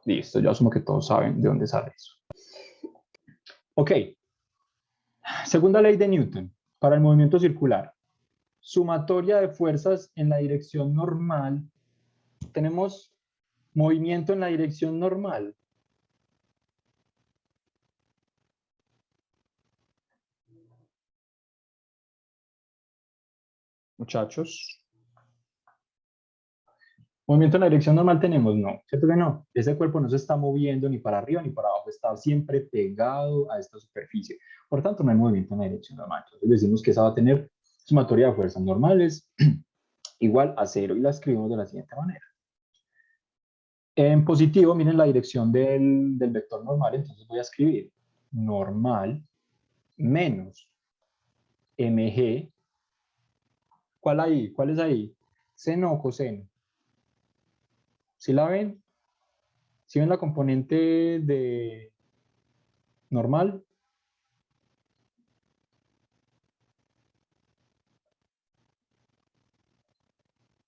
Listo, yo asumo que todos saben de dónde sale eso. Ok. Segunda ley de Newton para el movimiento circular. Sumatoria de fuerzas en la dirección normal. Tenemos movimiento en la dirección normal. Muchachos. Movimiento en la dirección normal tenemos, no, ¿cierto que no? Ese cuerpo no se está moviendo ni para arriba ni para abajo, está siempre pegado a esta superficie. Por tanto, no hay movimiento en la dirección normal. Entonces decimos que esa va a tener sumatoria de fuerzas normales igual a 0 y la escribimos de la siguiente manera. En positivo, miren la dirección del vector normal, entonces voy a escribir normal menos mg. ¿Cuál ahí? ¿Cuál es ahí? ¿Seno o coseno? ¿Sí la ven? ¿Sí ven la componente de normal?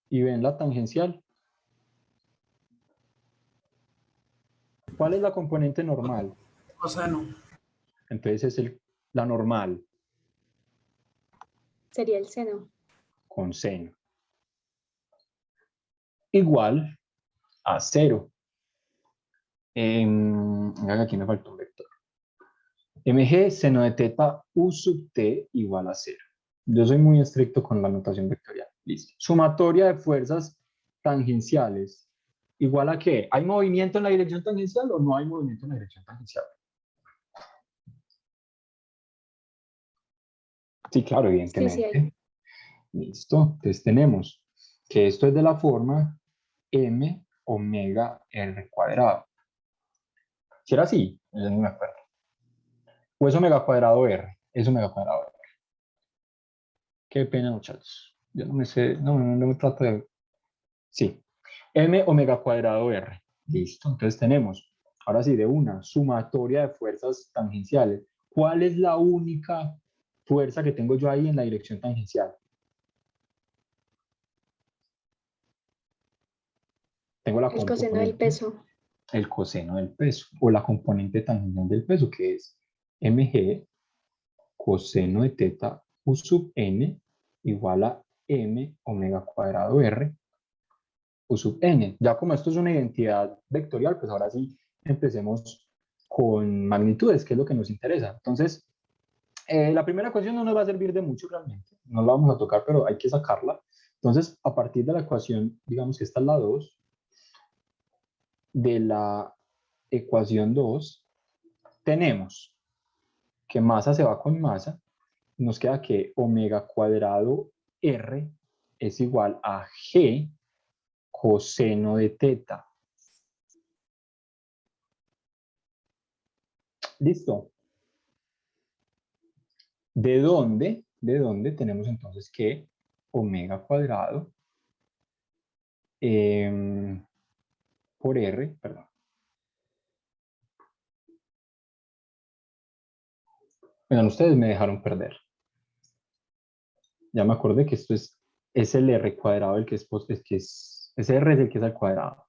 ¿Y ven la tangencial? ¿Cuál es la componente normal? Coseno. Entonces es la normal Sería el seno. con seno. Igual a 0. Aquí me faltó un vector. mg seno de teta u sub t igual a 0. Yo soy muy estricto con la notación vectorial. Listo. Sumatoria de fuerzas tangenciales. ¿Igual a qué? ¿Hay movimiento en la dirección tangencial o no hay movimiento en la dirección tangencial? Sí, claro, Sí, evidentemente. sí hay. Listo. Entonces tenemos que esto es de la forma m omega r cuadrado. ¿Si era así? Yo no me acuerdo. ¿O es omega cuadrado r? Es omega cuadrado r. Qué pena, muchachos. Yo no me sé, no me trato de... Sí. M omega cuadrado r. Listo. Entonces tenemos, ahora sí, de una sumatoria de fuerzas tangenciales. ¿Cuál es la única fuerza que tengo yo ahí en la dirección tangencial? Tengo la El coseno del componente, peso. el coseno del peso, o la componente tangencial del peso, que es mg coseno de teta u sub n igual a m omega cuadrado r u sub n. Ya como esto es una identidad vectorial, pues ahora sí empecemos con magnitudes, que es lo que nos interesa. Entonces, la primera ecuación no nos va a servir de mucho realmente, no la vamos a tocar, pero hay que sacarla. Entonces, a partir de la ecuación, digamos que esta es la 2, de la ecuación 2, tenemos que masa se va con masa, nos queda que omega cuadrado r es igual a g coseno de teta. ¿Listo? ¿De dónde? ¿De dónde tenemos entonces que omega cuadrado por r, perdón, Oigan, ustedes me dejaron perder. Ya me acordé que esto es el r cuadrado, el que ese r es el que es al cuadrado.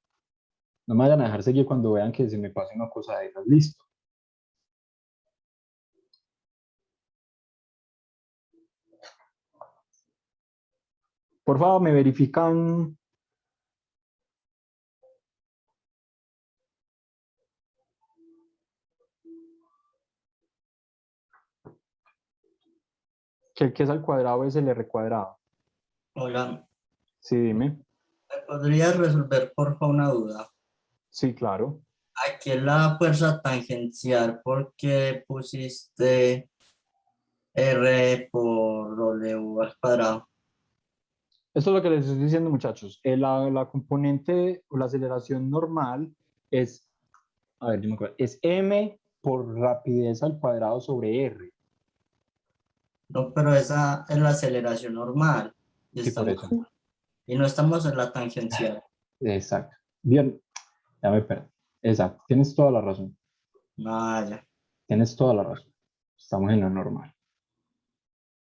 No me vayan a dejar seguir cuando vean que se me pase una cosa de esas. Listo. Por favor, me verifican. Que el que es al cuadrado es el r cuadrado. Hola, Sí, dime. ¿me podrías resolver por favor una duda? Sí, claro. Aquí en la fuerza tangencial, ¿por qué pusiste R por W al cuadrado? Esto es lo que les estoy diciendo, muchachos. La componente o la aceleración normal es, a ver, yo me acuerdo, es m por rapidez al cuadrado sobre r. No, pero esa es la aceleración normal. Y, Sí, por eso. y no estamos en la tangencial. Exacto. Bien, ya me perdí. Exacto. Tienes toda la razón. Vaya. Tienes toda la razón. Estamos en la normal.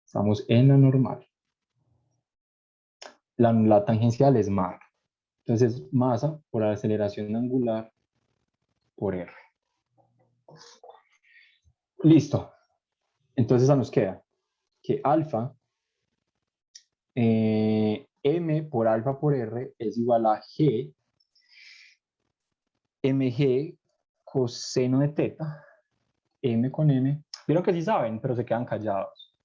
Estamos en la normal. La tangencial es masa. Entonces, masa por aceleración angular por r. Listo. Entonces, esa nos queda que alfa, m por alfa por r es igual a g, mg coseno de teta, m con m. Vieron que sí saben, pero se quedan callados.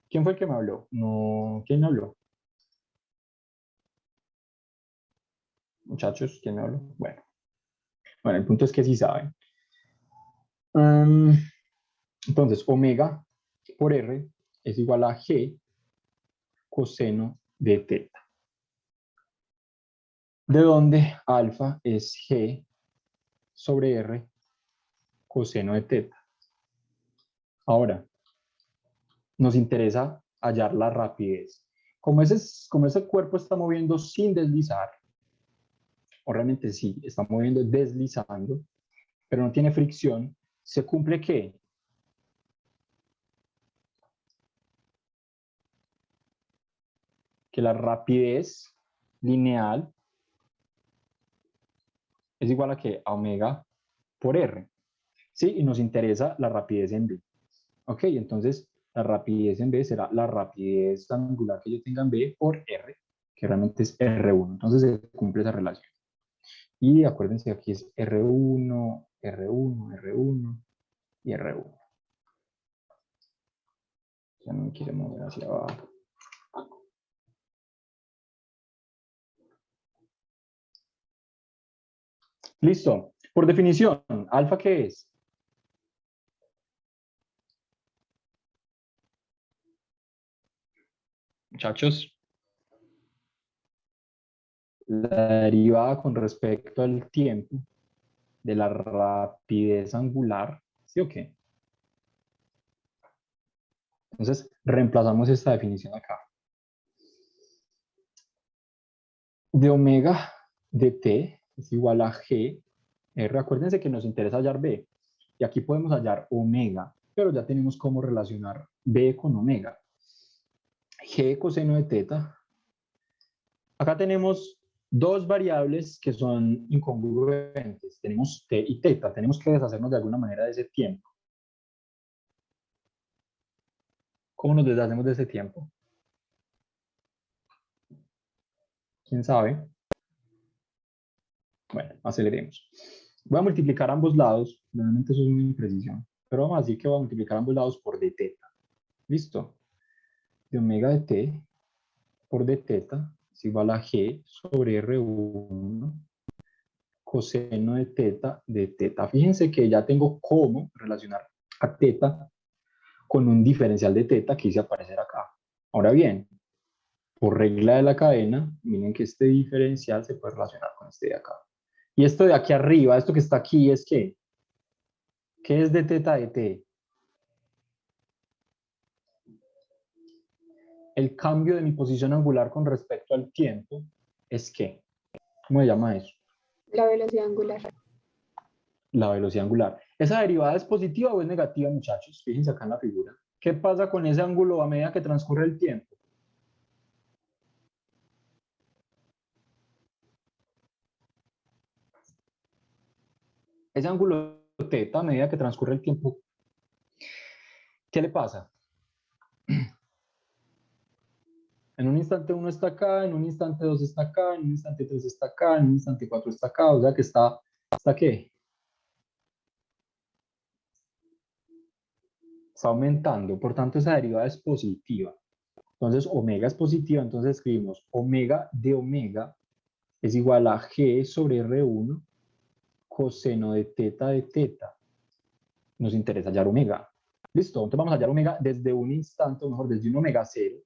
¿Quién fue el que me habló? No, ¿quién me habló? Muchachos, ¿quién me habló? Bueno, el punto es que sí saben. Entonces, omega por r es igual a g coseno de teta. De donde alfa es g sobre r coseno de teta. Ahora, nos interesa hallar la rapidez. Como ese cuerpo está moviendo sin deslizar, o realmente sí, está moviendo deslizando, pero no tiene fricción, ¿se cumple qué? Que la rapidez lineal es igual a ¿qué? A omega por r. ¿Sí? Y nos interesa la rapidez en b. Ok, entonces la rapidez en b será la rapidez angular que yo tenga en b por r, que realmente es r1. Entonces se cumple esa relación. Y acuérdense que aquí es R1, R1, R1 y R1. Ya no me quiere mover hacia abajo. Listo. Por definición, ¿alfa qué es? Muchachos. La derivada con respecto al tiempo de la rapidez angular, ¿sí o qué? Entonces, reemplazamos esta definición acá. De omega de t es igual a g r. Acuérdense que nos interesa hallar b. Y aquí podemos hallar omega, pero ya tenemos cómo relacionar b con omega. G coseno de teta. Acá tenemos dos variables que son incongruentes. Tenemos t y teta. Tenemos que deshacernos de alguna manera de ese tiempo. ¿Cómo nos deshacemos de ese tiempo? ¿Quién sabe? Bueno, aceleremos. Voy a multiplicar ambos lados. Realmente eso es una imprecisión. Pero vamos a decir que voy a multiplicar ambos lados por d teta. ¿Listo? De omega de t por d teta es igual a g sobre r1 coseno de teta de teta. Fíjense que ya tengo cómo relacionar a teta con un diferencial de teta que hice aparecer acá. Ahora bien, por regla de la cadena, miren que este diferencial se puede relacionar con este de acá. Y esto de aquí arriba, esto que está aquí, es ¿qué? ¿Qué es de teta de t? El cambio de mi posición angular con respecto al tiempo es ¿qué? ¿Cómo se llama eso? La velocidad angular. La velocidad angular. ¿Esa derivada es positiva o es negativa, muchachos? Fíjense acá en la figura. ¿Qué pasa con ese ángulo a medida que transcurre el tiempo? Ese ángulo teta a medida que transcurre el tiempo, ¿qué le pasa? En un instante 1 está acá, en un instante 2 está acá, en un instante 3 está acá, en un instante 4 está acá, o sea que ¿está qué? Está aumentando, por tanto esa derivada es positiva. Entonces omega es positiva, entonces escribimos omega de omega es igual a G sobre R1 coseno de teta. Nos interesa hallar omega. Listo, entonces vamos a hallar omega desde un instante, o mejor, desde un omega 0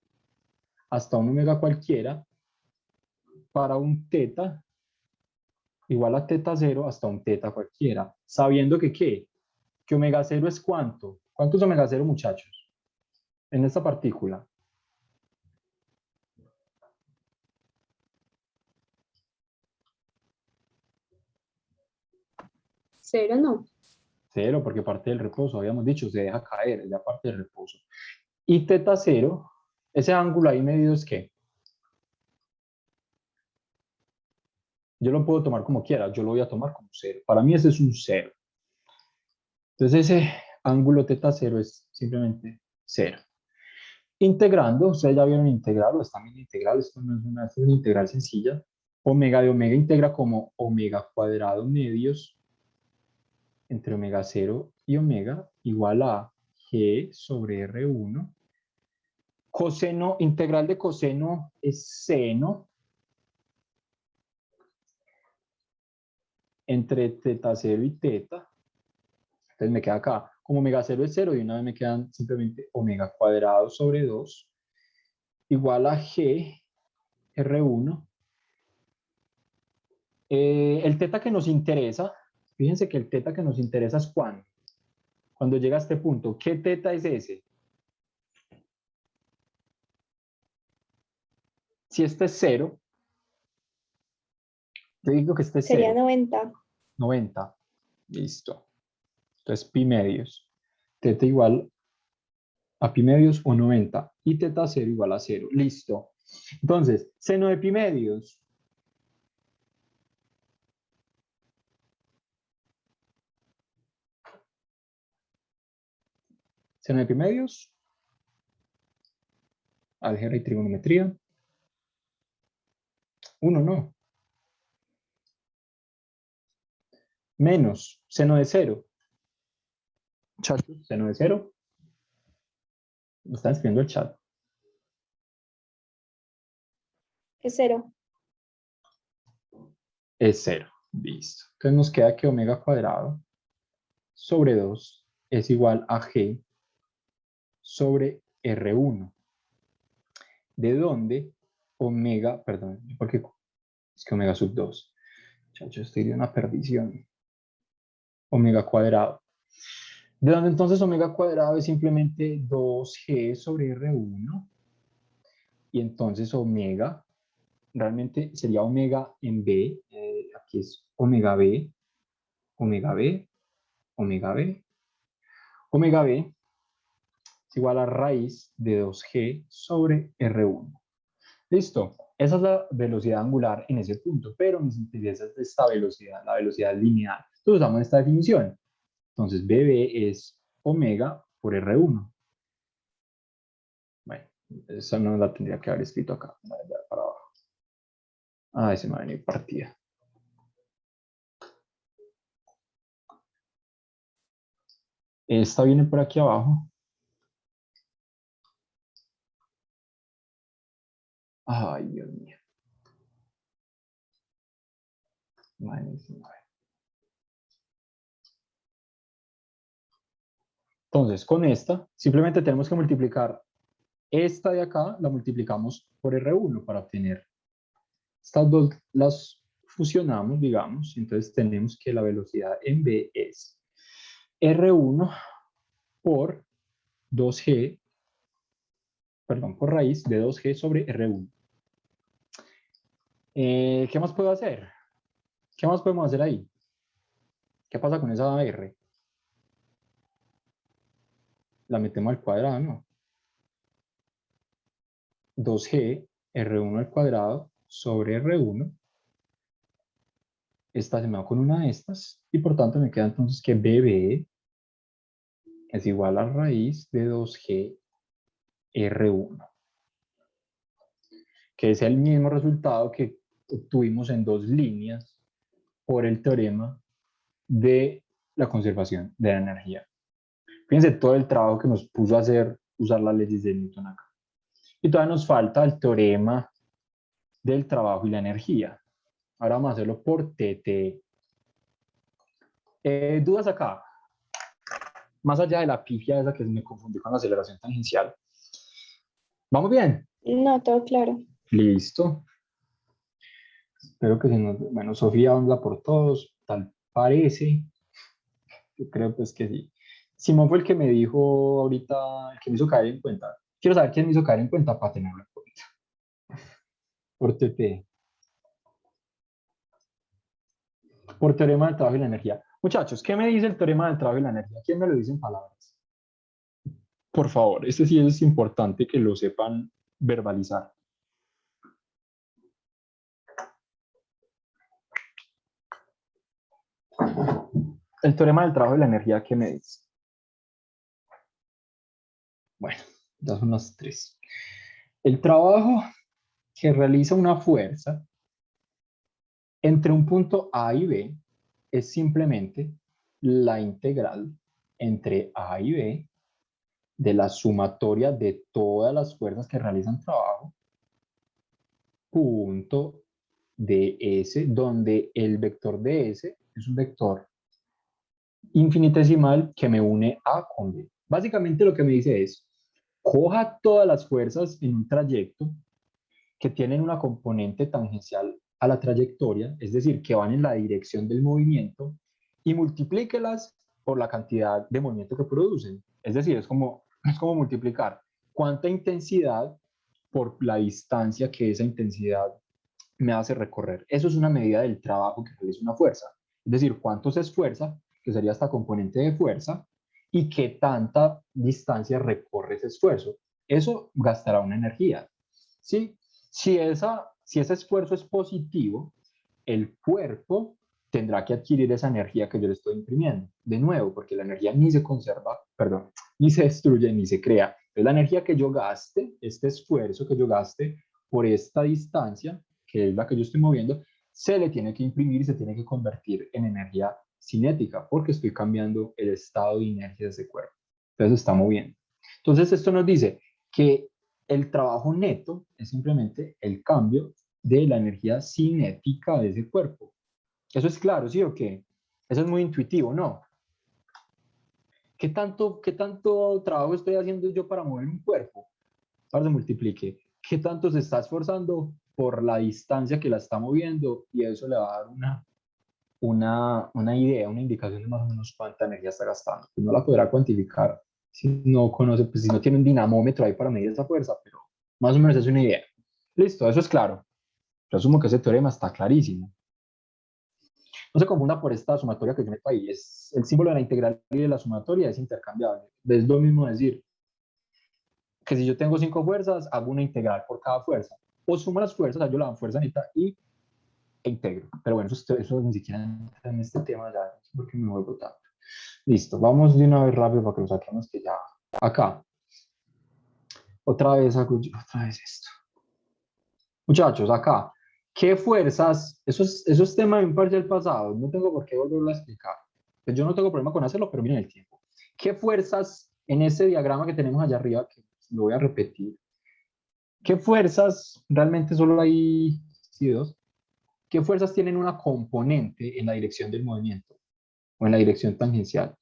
hasta un omega cualquiera para un teta igual a teta 0 hasta un teta cualquiera, sabiendo que ¿qué? Que omega 0 es ¿cuánto? ¿Cuánto es omega 0, muchachos? En esta partícula. Cero no. 0, porque parte del reposo, habíamos dicho, se deja caer, es la parte del reposo. Y teta 0, ese ángulo ahí medido es ¿qué? Yo lo puedo tomar como quiera, yo lo voy a tomar como 0. Para mí ese es un 0. Entonces ese ángulo teta 0 es simplemente 0. Integrando, ustedes ya vieron integral o están viendo integral, esto no es una integral sencilla. Omega de omega integra como omega cuadrado medios entre omega 0 y omega igual a G sobre R1. Coseno, integral de coseno es seno entre teta 0 y teta. Entonces me queda acá, como omega 0 es 0, y una vez me quedan simplemente omega cuadrado sobre 2 igual a G R1. El teta que nos interesa, fíjense que el teta que nos interesa es cuando llega a este punto. ¿Qué teta es ese? Si este es 0, yo digo que este es Sería 0, 90. 90. Listo. Entonces pi medios. Teta igual a pi medios o 90. Y teta 0 igual a 0. Listo. Entonces, seno de pi medios. Seno de pi medios. Álgebra y trigonometría. 1 no. Menos seno de 0. Muchachos, seno de 0. Lo están escribiendo el chat. Es 0. Es 0. Listo. Entonces nos queda que omega cuadrado sobre 2 es igual a G sobre R1. ¿De dónde omega, perdón, porque es que omega sub 2? Muchachos, estoy de una perdición. Omega cuadrado. ¿De dónde entonces omega cuadrado es simplemente 2G sobre R1? Y entonces omega realmente sería omega en B. Aquí es omega B, omega B, omega B. Omega B es igual a raíz de 2G sobre R1. Listo. Esa es la velocidad angular en ese punto, pero nos interesa esta velocidad, la velocidad lineal. Entonces usamos esta definición. Entonces BB es omega por R1. Bueno, esa no la tendría que haber escrito acá, para abajo. Ah, ese me va a venir partida. Esta viene por aquí abajo. Ay, Dios mío. Entonces, con esta, simplemente tenemos que multiplicar esta de acá, la multiplicamos por R1 para obtener. Estas dos las fusionamos, digamos, entonces tenemos que la velocidad en B es R1 por 2G, perdón, por raíz de 2G sobre R1. ¿Qué más puedo hacer? ¿Qué más podemos hacer ahí? ¿Qué pasa con esa R? la metemos al cuadrado, ¿no? 2G R1 al cuadrado sobre R1. Esta se me va con una de estas y por tanto me queda entonces que BB es igual a raíz de 2G R1, que es el mismo resultado que obtuvimos en dos líneas por el teorema de la conservación de la energía. Fíjense todo el trabajo que nos puso a hacer usar las leyes de Newton acá. Y todavía nos falta el teorema del trabajo y la energía. Ahora vamos a hacerlo por TT. ¿Dudas acá? Más allá de la pifia esa que me confundí con la aceleración tangencial. ¿Vamos bien? No, todo claro. Listo. Espero que se nos... Bueno, Sofía anda por todos, tal parece. Yo creo pues que sí. Simón fue el que me dijo ahorita, el que me hizo caer en cuenta. Quiero saber quién me hizo caer en cuenta para tenerlo en cuenta. Por TT. Por teorema del trabajo y la energía. Muchachos, ¿qué me dice el teorema del trabajo y la energía? ¿Quién me lo dice en palabras? Por favor, este sí es importante que lo sepan verbalizar. El teorema del trabajo y la energía, ¿qué me dice? Bueno, ya son las 3. El trabajo que realiza una fuerza entre un punto A y B es simplemente la integral entre A y B de la sumatoria de todas las fuerzas que realizan trabajo, punto ds, donde el vector ds es un vector infinitesimal que me une A con B. Básicamente lo que me dice es, coja todas las fuerzas en un trayecto que tienen una componente tangencial a la trayectoria, es decir, que van en la dirección del movimiento, y multiplíquelas por la cantidad de movimiento que producen. Es decir, es como multiplicar cuánta intensidad por la distancia que esa intensidad me hace recorrer. Eso es una medida del trabajo que realiza una fuerza. Es decir, cuánto se esfuerza, que sería esta componente de fuerza, y qué tanta distancia recorre ese esfuerzo. Eso gastará una energía. ¿Sí? Si ese esfuerzo es positivo, el cuerpo tendrá que adquirir esa energía que yo le estoy imprimiendo. De nuevo, porque la energía ni se conserva, perdón, ni se destruye, ni se crea. Es la energía que yo gaste, este esfuerzo que yo gaste por esta distancia, que es la que yo estoy moviendo, se le tiene que imprimir y se tiene que convertir en energía cinética, porque estoy cambiando el estado de inercia de ese cuerpo. Entonces se está moviendo. Entonces esto nos dice que el trabajo neto es simplemente el cambio de la energía cinética de ese cuerpo. Eso es claro, ¿sí o qué? Eso es muy intuitivo, ¿no? ¿Qué tanto trabajo estoy haciendo yo para mover un cuerpo? Ahora se multiplique. ¿Qué tanto se está esforzando por la distancia que la está moviendo? Y eso le va a dar una idea, una indicación de más o menos cuánta energía está gastando. Pues no la podrá cuantificar si no conoce, pues si no tiene un dinamómetro ahí para medir esa fuerza, pero más o menos es una idea. Listo, eso es claro. Yo asumo que ese teorema está clarísimo. No se confunda por esta sumatoria que yo meto ahí. Es el símbolo de la integral y de la sumatoria es intercambiable. Es lo mismo decir que si yo tengo 5 fuerzas, hago una integral por cada fuerza. O sumo las fuerzas, yo la dan fuerza neta e integro. Pero bueno, eso ni siquiera entra en este tema ya, porque me vuelvo tanto. Listo, vamos de una vez rápido para que lo saquemos que ya. Acá. Otra vez esto. Muchachos, acá. ¿Qué fuerzas? Eso es tema de un parcial pasado. No tengo por qué volverlo a explicar. Pues yo no tengo problema con hacerlo, pero miren el tiempo. ¿Qué fuerzas en ese diagrama que tenemos allá arriba, que lo voy a repetir? ¿Qué fuerzas? Realmente solo hay dos. ¿Qué fuerzas tienen una componente en la dirección del movimiento o en la dirección tangencial?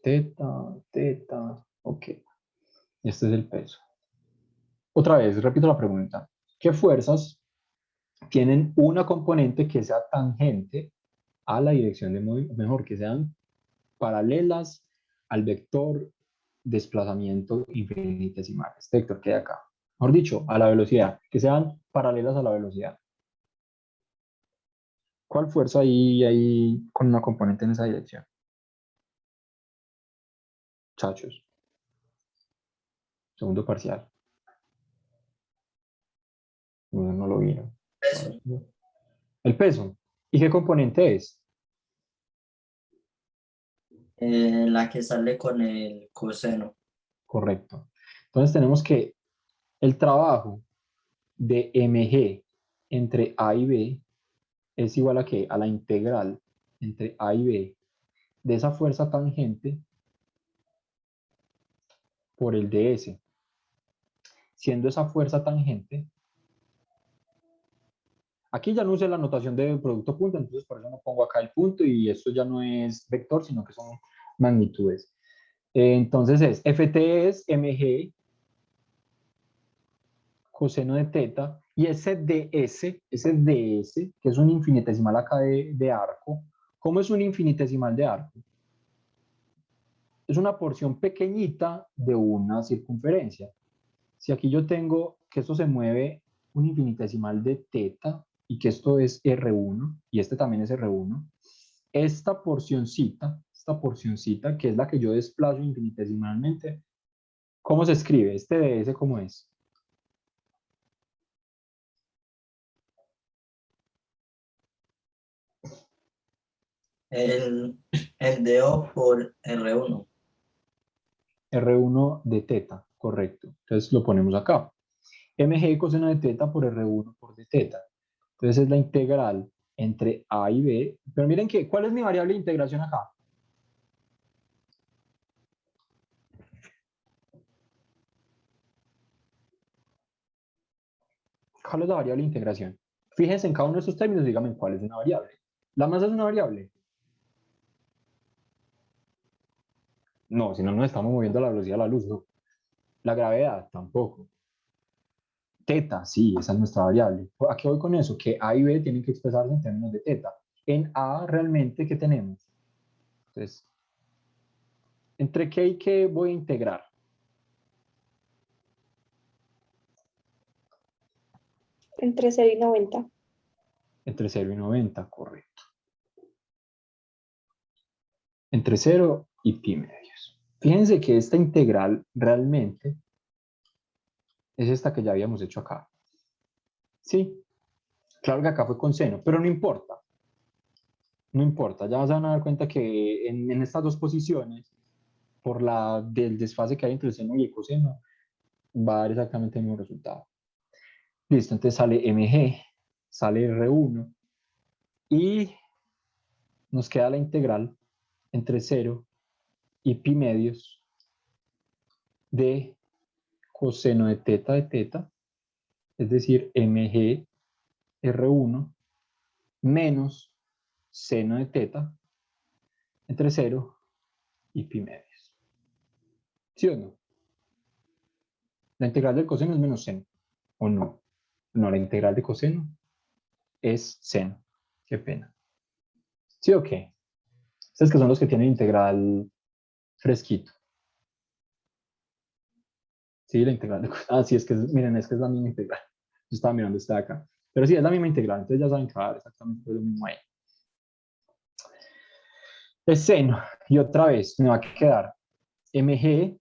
Teta, ok. Este es el peso. Otra vez, repito la pregunta. ¿Qué fuerzas tienen una componente que sea tangente a la dirección de movimiento? Mejor, que sean paralelas al vector desplazamiento infinitesimal. Este vector que hay acá. Mejor dicho, a la velocidad. Que sean paralelas a la velocidad. ¿Cuál fuerza hay con una componente en esa dirección? Muchachos. Segundo parcial. No lo vieron. Eso. El peso. ¿Y qué componente es? La que sale con el coseno. Correcto. Entonces tenemos que el trabajo de mg entre A y B es igual a ¿qué? A la integral entre A y B de esa fuerza tangente por el ds. Siendo esa fuerza tangente, aquí ya no usé la notación de producto punto, entonces por eso no pongo acá el punto y esto ya no es vector, sino que son magnitudes. Entonces es ft es mg coseno de teta, y ese ds, que es un infinitesimal acá de arco. ¿Cómo es un infinitesimal de arco? Es una porción pequeñita de una circunferencia. Si aquí yo tengo que esto se mueve un infinitesimal de teta y que esto es R1 y este también es R1, esta porcioncita, que es la que yo desplazo infinitesimalmente, ¿cómo se escribe? Este ds, ¿cómo es? El DO por R1. R1 de teta, correcto. Entonces lo ponemos acá. mg coseno de teta por R1 por de teta. Entonces es la integral entre A y B. Pero miren que, ¿cuál es mi variable de integración acá? ¿Cuál es la variable de integración? Fíjense en cada uno de estos términos y díganme cuál es una variable. ¿La masa es una variable? No, si no nos estamos moviendo a la velocidad de la luz, no. La gravedad, tampoco. Teta, sí, esa es nuestra variable. ¿A qué voy con eso? Que A y B tienen que expresarse en términos de teta. En A, realmente, ¿qué tenemos? Entonces, ¿entre qué y qué voy a integrar? Entre 0 y 90. Entre 0 y 90, correcto. Entre 0 y pi medios. Fíjense que esta integral realmente es esta que ya habíamos hecho acá. Sí, claro que acá fue con seno, pero no importa. No importa, ya se van a dar cuenta que en estas dos posiciones, por la del desfase que hay entre el seno y el coseno, va a dar exactamente el mismo resultado. Listo, entonces sale mg, sale r1 y nos queda la integral entre 0 y pi medios de coseno de teta, es decir, mg r1 menos seno de teta entre 0 y pi medios. ¿Sí o no? La integral del coseno es menos seno, ¿o no? No, la integral de coseno es seno. Qué pena. ¿Sí o qué? Estos que son los que tienen integral fresquito. Sí, la integral de coseno. Ah, sí, es que, miren, es que es la misma integral. Yo estaba mirando esta de acá. Pero sí, es la misma integral, entonces ya saben que va a dar exactamente lo mismo ahí. Es seno, y otra vez me va a quedar mg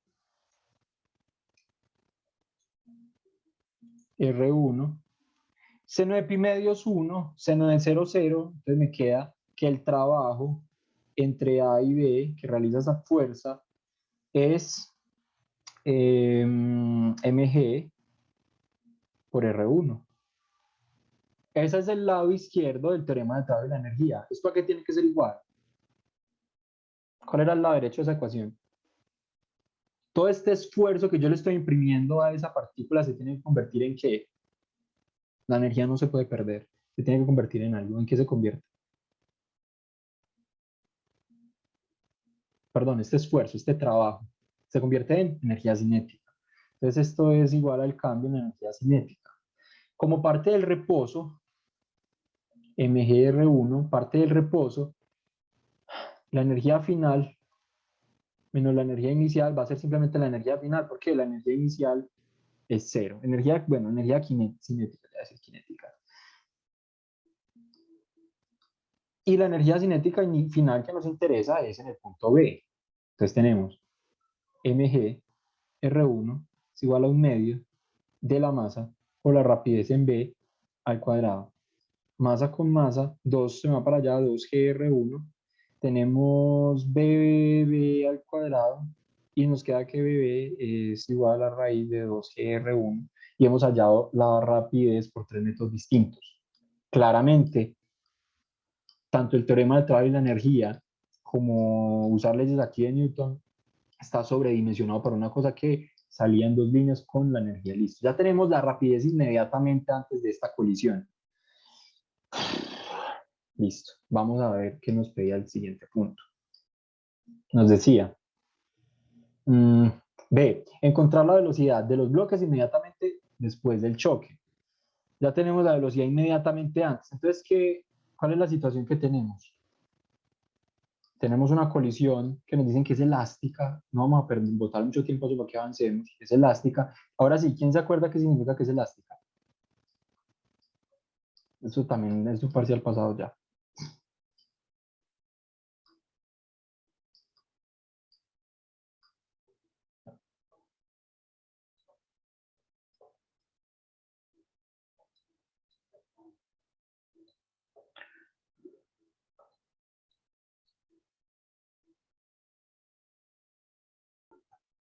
R1, seno de pi medios 1, seno de 0, 0, entonces me queda que el trabajo entre A y B que realiza esa fuerza es mg por R1. Ese es el lado izquierdo del teorema de trabajo de la energía. ¿Esto a qué tiene que ser igual? ¿Cuál era el lado derecho de esa ecuación? Todo este esfuerzo que yo le estoy imprimiendo a esa partícula se tiene que convertir en ¿qué? La energía no se puede perder, se tiene que convertir en algo. ¿En qué se convierte? Perdón, este esfuerzo, este trabajo, se convierte en energía cinética. Entonces esto es igual al cambio en energía cinética. Como parte del reposo, mgr1, parte del reposo, la energía final menos la energía inicial va a ser simplemente la energía final, porque la energía inicial es cero. Energía, bueno, energía cinética, ya decir cinética. Y la energía cinética final que nos interesa es en el punto B. Entonces tenemos mg R1 es igual a 1/2 de la masa por la rapidez en B al cuadrado. Masa con masa, 2 se va para allá, 2GR1. Tenemos BB al cuadrado y nos queda que BB es igual a la raíz de 2GR1 y hemos hallado la rapidez por 3 métodos distintos. Claramente, tanto el teorema del trabajo y la energía como usar leyes aquí de Newton está sobredimensionado para una cosa que salía en 2 líneas con la energía. Listo. Ya tenemos la rapidez inmediatamente antes de esta colisión. Listo. Vamos a ver qué nos pedía el siguiente punto. Nos decía, B, encontrar la velocidad de los bloques inmediatamente después del choque. Ya tenemos la velocidad inmediatamente antes. Entonces, ¿cuál es la situación que tenemos? Tenemos una colisión que nos dicen que es elástica. No vamos a botar mucho tiempo sobre que avancemos. Es elástica. Ahora sí, ¿quién se acuerda qué significa que es elástica? Eso también es un parcial pasado ya.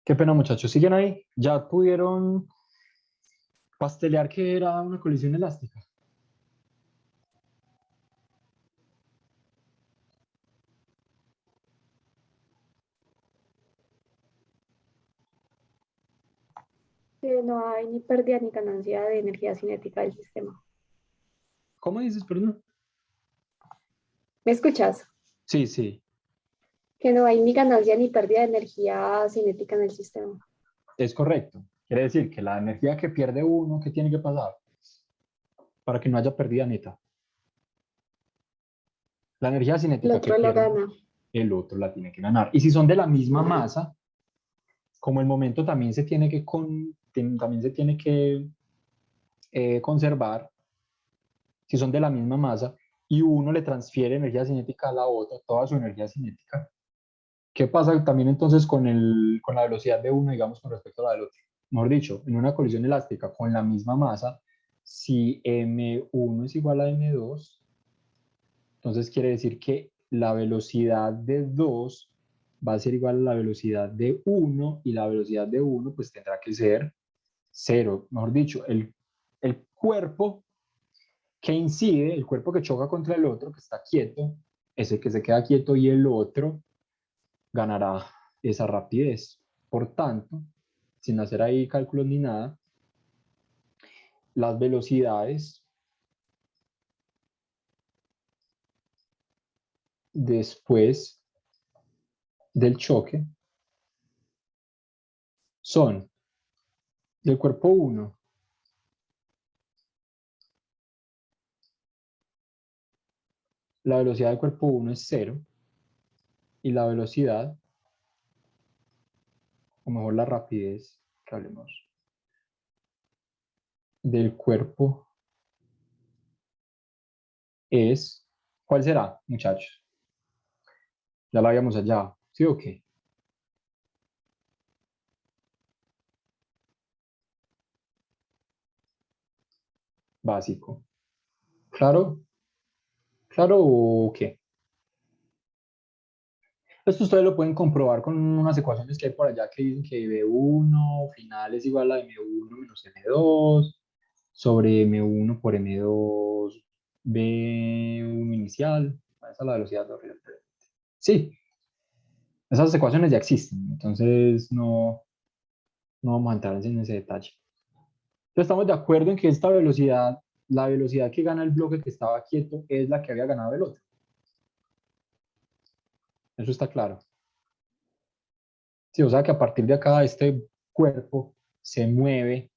Qué pena, muchachos. ¿Siguen ahí? ¿Ya pudieron pastelear que era una colisión elástica? Que no hay ni pérdida ni ganancia de energía cinética del sistema. ¿Cómo dices, perdón? ¿Me escuchas? Sí, sí. Que no hay ni ganancia ni pérdida de energía cinética en el sistema. Es correcto. Quiere decir que la energía que pierde uno, ¿qué tiene que pasar? Para que no haya pérdida neta. La energía El cinética que otro lo pierde, gana. el otro la tiene que ganar. Y si son de la misma masa, como el momento también se tiene que, conservar, si son de la misma masa, y uno le transfiere energía cinética a la otra, toda su energía cinética, ¿qué pasa también entonces con la velocidad de uno, digamos, con respecto a la del otro? Mejor dicho, en una colisión elástica con la misma masa, si m1 es igual a m2, entonces quiere decir que la velocidad de 2 va a ser igual a la velocidad de 1 y la velocidad de 1 pues tendrá que ser 0. Mejor dicho, el cuerpo que incide, el cuerpo que choca contra el otro, que está quieto, es el que se queda quieto y el otro ganará esa rapidez. Por tanto, sin hacer ahí cálculos ni nada, las velocidades después del choque son del cuerpo 1, la velocidad del cuerpo 1 es 0 y la velocidad, o mejor la rapidez, que hablemos, del cuerpo es, ¿cuál será, muchachos? Ya lo habíamos hallado, ¿sí o qué? Básico. ¿Claro? ¿Claro o qué? Esto ustedes lo pueden comprobar con unas ecuaciones que hay por allá que dicen que B1 final es igual a M1 menos M2 sobre M1 por M2 B1 inicial. Esa es la velocidad de corriente. Sí, esas ecuaciones ya existen, entonces no vamos a entrar en ese detalle. Entonces estamos de acuerdo en que esta velocidad, la velocidad que gana el bloque que estaba quieto es la que había ganado el otro. Eso está claro. Sí, o sea que a partir de acá este cuerpo se mueve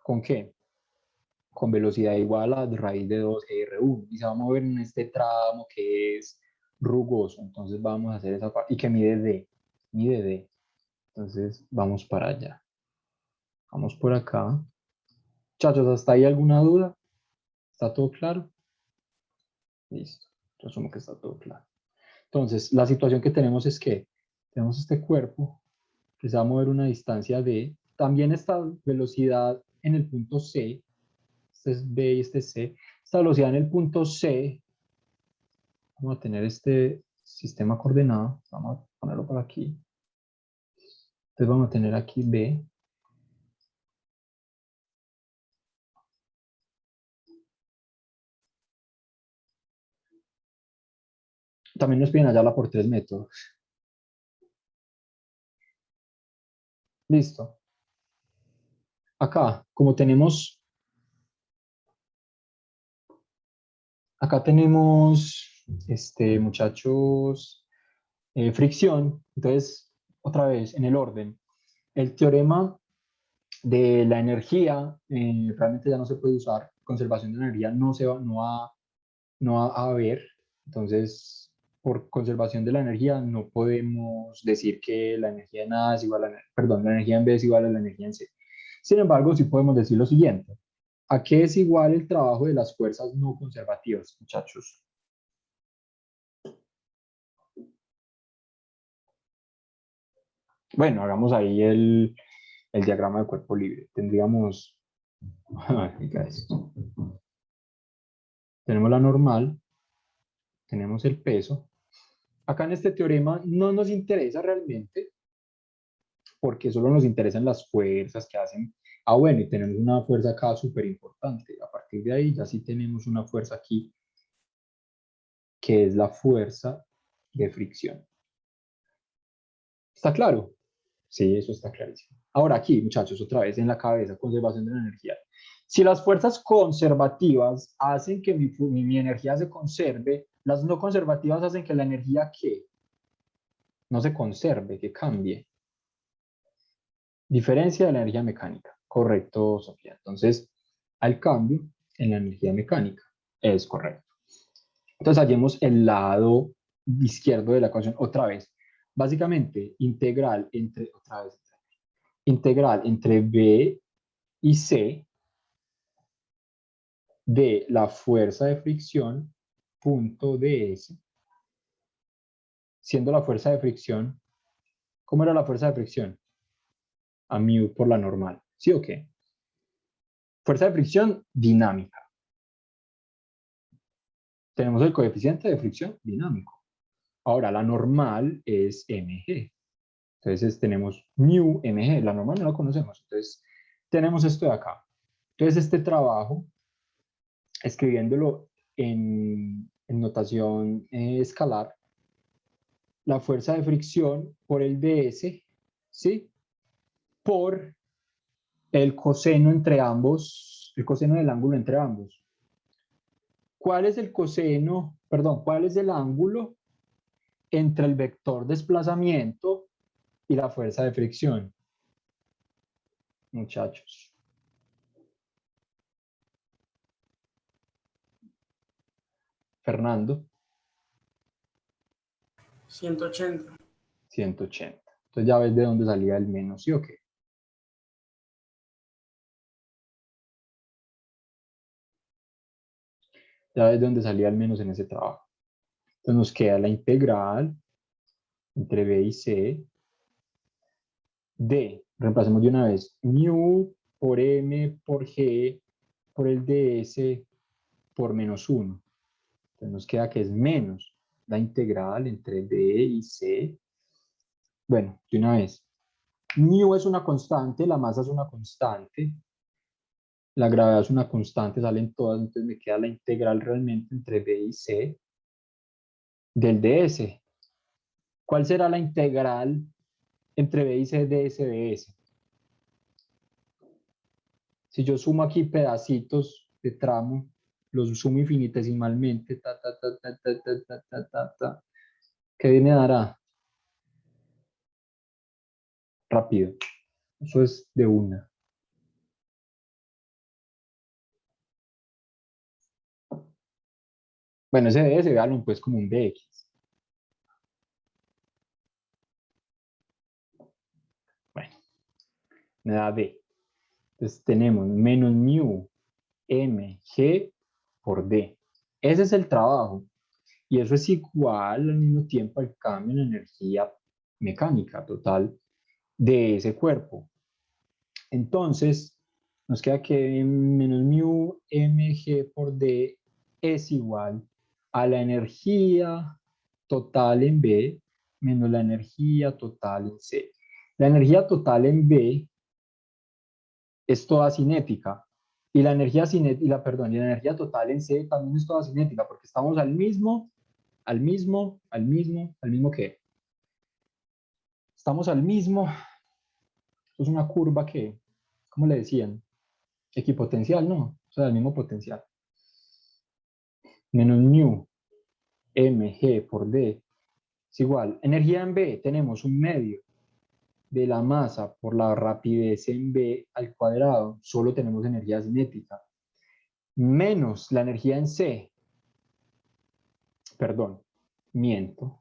¿con qué? Con velocidad igual a raíz de 2R1 y se va a mover en este tramo que es rugoso. Entonces vamos a hacer esa parte y que mide D. Entonces vamos para allá. Vamos por acá. Muchachos, ¿hasta ahí alguna duda? ¿Está todo claro? Listo. Yo asumo que está todo claro. Entonces, la situación que tenemos es que tenemos este cuerpo que se va a mover una distancia d. También esta velocidad en el punto C, este es B y este es C. Esta velocidad en el punto C, vamos a tener este sistema coordenado. Vamos a ponerlo por aquí. Entonces vamos a tener aquí B. También nos piden hallarla por 3 métodos. Listo. Acá, como tenemos, acá tenemos, muchachos, fricción. Entonces, otra vez, en el orden. El teorema de la energía realmente ya no se puede usar. Conservación de energía no va a haber. Entonces, por conservación de la energía no podemos decir que la energía en A es igual a, perdón, la energía en B es igual a la energía en C. Sin embargo, sí podemos decir lo siguiente. ¿A qué es igual el trabajo de las fuerzas no conservativas, muchachos? Bueno, hagamos ahí el diagrama de cuerpo libre. Tendríamos, oiga esto. Tenemos la normal, tenemos el peso. Acá en este teorema no nos interesa realmente, porque solo nos interesan las fuerzas que hacen. Ah, bueno, y tenemos una fuerza acá súper importante. A partir de ahí ya sí tenemos una fuerza aquí, que es la fuerza de fricción. ¿Está claro? Sí, eso está clarísimo. Ahora aquí, muchachos, otra vez en la cabeza, conservación de la energía. Si las fuerzas conservativas hacen que mi energía se conserve, las no conservativas hacen que la energía, ¿qué? No se conserve, que cambie. Diferencia de la energía mecánica. Correcto, Sofía. Entonces, al cambio en la energía mecánica. Es correcto. Entonces, hallemos el lado izquierdo de la ecuación otra vez. Básicamente, integral entre B y C de la fuerza de fricción punto ds, siendo la fuerza de fricción, ¿cómo era la fuerza de fricción? A mu por la normal. ¿Sí o qué? Fuerza de fricción dinámica. Tenemos el coeficiente de fricción dinámico. Ahora, la normal es mg. Entonces tenemos mu mg. La normal no la conocemos. Entonces tenemos esto de acá. Entonces este trabajo, escribiéndolo en notación escalar, la fuerza de fricción por el ds, ¿sí? Por el coseno entre ambos, el coseno del ángulo entre ambos. ¿Cuál es el coseno, perdón, cuál es el ángulo entre el vector desplazamiento y la fuerza de fricción? Muchachos. Fernando. 180. 180. Entonces ya ves de dónde salía el menos, ¿sí o qué? Ya ves de dónde salía el menos en ese trabajo. Entonces nos queda la integral entre B y C de, reemplacemos de una vez, mu por m por g por el ds por menos 1. Entonces nos queda que es menos la integral entre B y C. Bueno, de una vez. Mu es una constante, la masa es una constante, la gravedad es una constante, salen todas, entonces me queda la integral realmente entre B y C del ds. ¿Cuál será la integral entre B y C de ds de S? Si yo sumo aquí pedacitos de tramo, los sumo infinitesimalmente, ¿qué me dará? Rápido. Eso es de una. Bueno, ese ds, véanlo pues como un dx. Bueno, me da d. Entonces tenemos menos mu mg por d. Ese es el trabajo. Y eso es igual al mismo tiempo al cambio en energía mecánica total de ese cuerpo. Entonces, nos queda que menos mu mg por d es igual a la energía total en B menos la energía total en C. La energía total en B es toda cinética y la energía cinética, perdón, y la energía total en C también es toda cinética porque estamos al mismo que estamos al mismo, es una curva que, ¿cómo le decían? Equipotencial, ¿no? O sea, el mismo potencial. Menos mu mg por d es igual. Energía en B, tenemos un medio de la masa por la rapidez en B al cuadrado. Solo tenemos energía cinética. Menos la energía en C. Perdón, miento.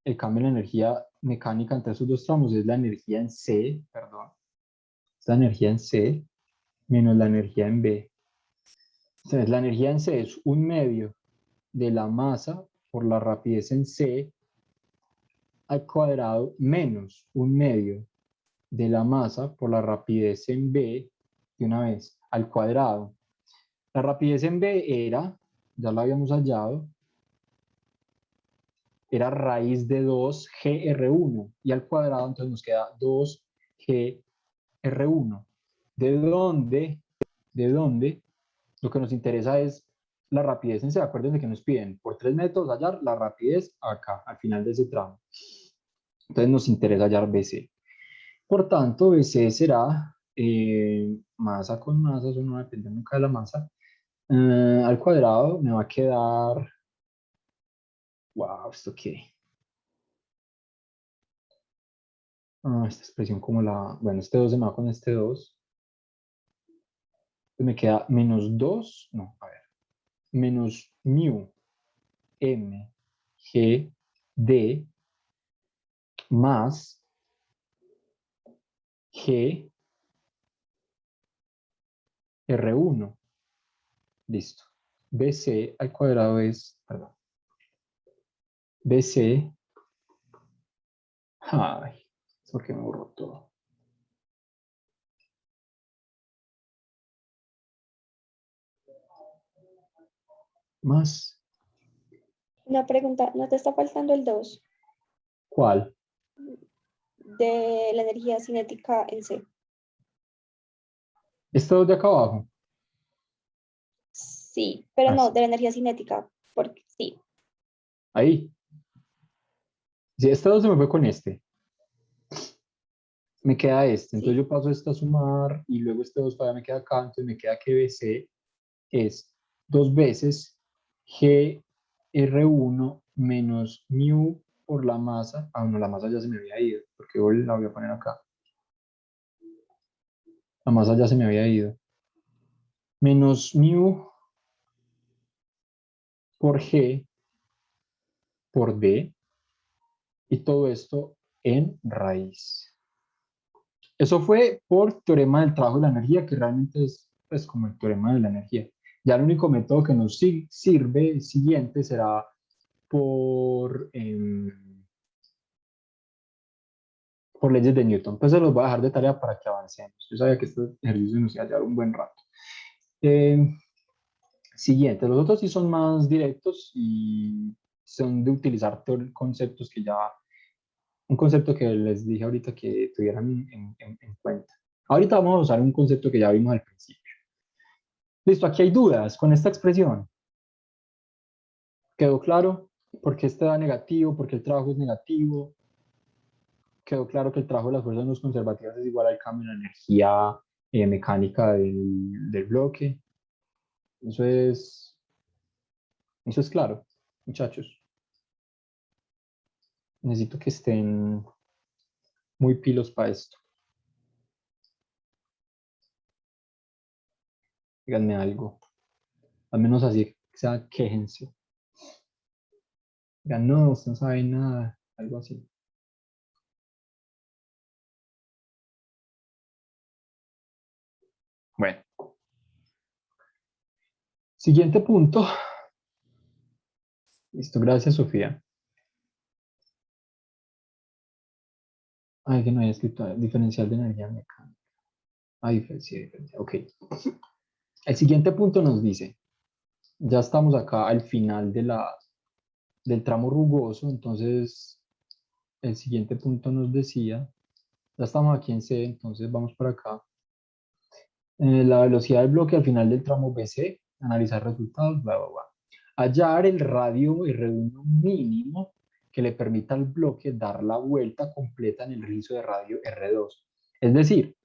El cambio en la energía mecánica entre esos dos tramos es la energía en C, perdón. Es la energía en C menos la energía en B. Entonces, la energía en C es un medio de la masa por la rapidez en C al cuadrado menos un medio de la masa por la rapidez en B de una vez al cuadrado. La rapidez en B era, ya lo habíamos hallado, era raíz de 2GR1 y al cuadrado entonces nos queda 2GR1. ¿De dónde? ¿De dónde? Lo que nos interesa es la rapidez en C. Acuérdense que nos piden por 3 metros hallar la rapidez acá, al final de ese tramo. Entonces nos interesa hallar BC. Por tanto, BC será masa con masa, eso no va a depender nunca de la masa. Al cuadrado me va a quedar... Wow, ¿esto qué? Esta expresión como la... Bueno, este 2 se me va con este 2. Me queda menos 2, no, a ver. Menos mu m g d más g r1. Listo. BC al cuadrado es... Perdón. BC... Ay, es porque me borró todo. Más... Una pregunta, ¿no te está faltando el 2 ¿Cuál? de la energía cinética en C? Este 2 de acá abajo. Sí, pero no, Así. de la energía cinética, porque sí. Ahí. Si este 2 se me fue con este. Me queda este. Entonces Sí. yo paso este a sumar y luego este 2 todavía me queda acá. Entonces me queda que BC es 2 veces GR1 menos mu por la masa. Ah, no, la masa ya se me había ido. Porque hoy la voy a poner acá. La masa ya se me había ido. Menos mu por G por D. Y todo esto en raíz. Eso fue por teorema del trabajo de la energía, que realmente es pues, como el teorema de la energía. Ya el único método que nos sirve siguiente será por leyes de Newton. Pues se los voy a dejar de tarea para que avancemos. Yo sabía que este ejercicio nos iba a llevar un buen rato. Siguiente, los otros sí son más directos y son de utilizar conceptos que ya, un concepto que les dije ahorita que tuvieran en cuenta. Ahorita vamos a usar un concepto que ya vimos al principio. Listo, aquí hay dudas con esta expresión. ¿Quedó claro? ¿Por qué este da negativo? ¿Por qué el trabajo es negativo? Quedó claro que el trabajo de las fuerzas no conservativas es igual al cambio en la energía mecánica del bloque. Eso es claro, muchachos. Necesito que estén muy pilos para esto. Díganme algo. Al menos así, que sea, quéjense. Digan, no, usted no sabe nada. Algo así. Bueno. Siguiente punto. Listo, gracias, Sofía. Ay, que no había escrito diferencial de energía mecánica. Ah, diferencia. Ok. El siguiente punto nos dice, ya estamos acá al final del tramo rugoso, entonces el siguiente punto nos decía, ya estamos aquí en C, entonces vamos por acá. La velocidad del bloque al final del tramo BC, analizar resultados, bla, bla, bla. Hallar el radio R1 mínimo que le permita al bloque dar la vuelta completa en el rizo de radio R2. Es decir,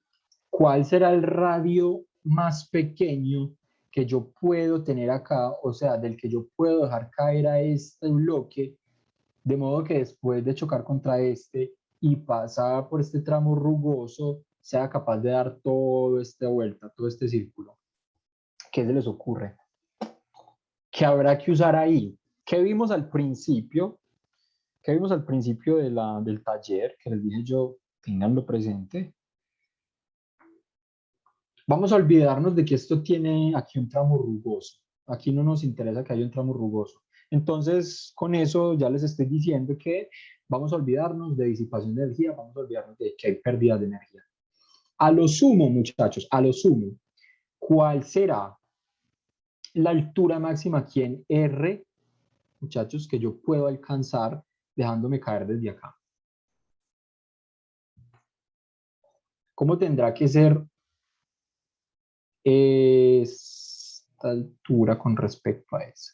¿cuál será el radio más pequeño que yo puedo tener acá? O sea, del que yo puedo dejar caer a este bloque, de modo que después de chocar contra este y pasar por este tramo rugoso, sea capaz de dar toda esta vuelta, todo este círculo. ¿Qué se les ocurre? ¿Qué habrá que usar ahí? ¿Qué vimos al principio? ¿Qué vimos al principio del taller? Que les dije yo, tenganlo presente. Vamos a olvidarnos de que esto tiene aquí un tramo rugoso. Aquí no nos interesa que haya un tramo rugoso. Entonces, con eso ya les estoy diciendo que vamos a olvidarnos de disipación de energía, vamos a olvidarnos de que hay pérdidas de energía. A lo sumo, muchachos, a lo sumo, ¿cuál será la altura máxima aquí en R, muchachos, que yo puedo alcanzar dejándome caer desde acá? ¿Cómo tendrá que ser esta altura con respecto a eso?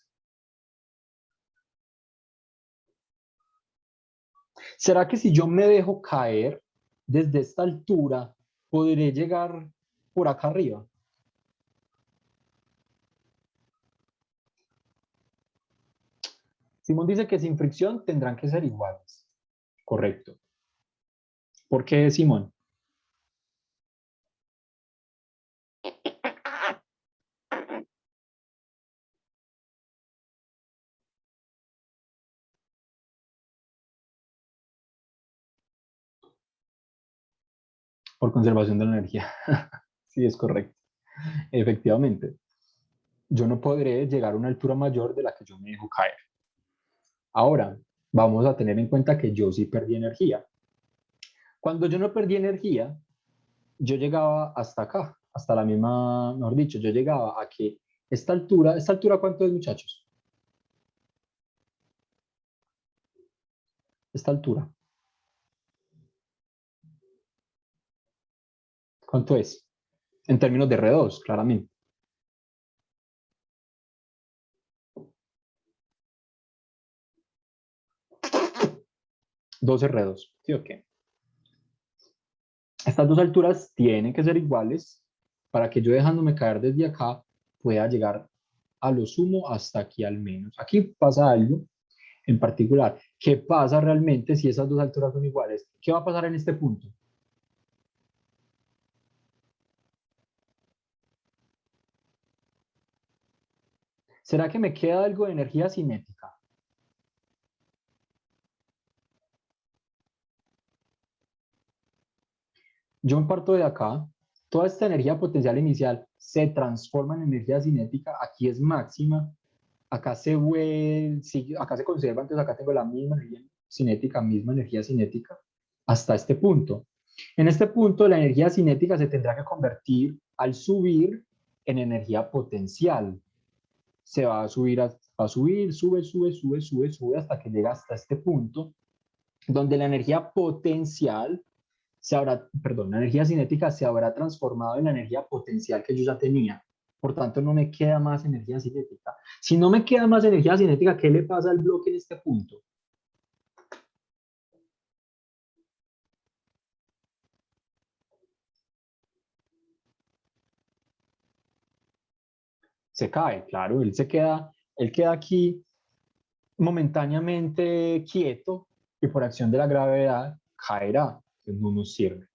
¿Será que si yo me dejo caer desde esta altura, podré llegar por acá arriba? Simón dice que sin fricción tendrán que ser iguales. Correcto. ¿Por qué, Simón? Por conservación de la energía. Sí, es correcto. Efectivamente. Yo no podré llegar a una altura mayor de la que yo me dejo caer. Ahora, vamos a tener en cuenta que yo sí perdí energía. Cuando yo no perdí energía, yo llegaba hasta acá, hasta la misma, mejor dicho, yo llegaba a que esta altura ¿cuánto es, muchachos? Esta altura, ¿cuánto es? En términos de R2, claramente. 2 R2, ¿sí o qué? Estas dos alturas tienen que ser iguales para que yo dejándome caer desde acá pueda llegar a lo sumo hasta aquí al menos. Aquí pasa algo en particular. ¿Qué pasa realmente si esas dos alturas son iguales? ¿Qué va a pasar en este punto? ¿Será que me queda algo de energía cinética? Yo parto de acá, toda esta energía potencial inicial se transforma en energía cinética, aquí es máxima, acá se vuelve, acá se conserva, entonces acá tengo la misma energía cinética, hasta este punto. En este punto la energía cinética se tendrá que convertir al subir en energía potencial. Se va a subir, sube hasta que llega hasta este punto, donde la energía potencial la energía cinética se habrá transformado en la energía potencial que yo ya tenía. Por tanto, no me queda más energía cinética. Si no me queda más energía cinética, ¿qué le pasa al bloque en este punto? Se cae, claro, él queda aquí momentáneamente quieto y por acción de la gravedad caerá, pues no nos sirve.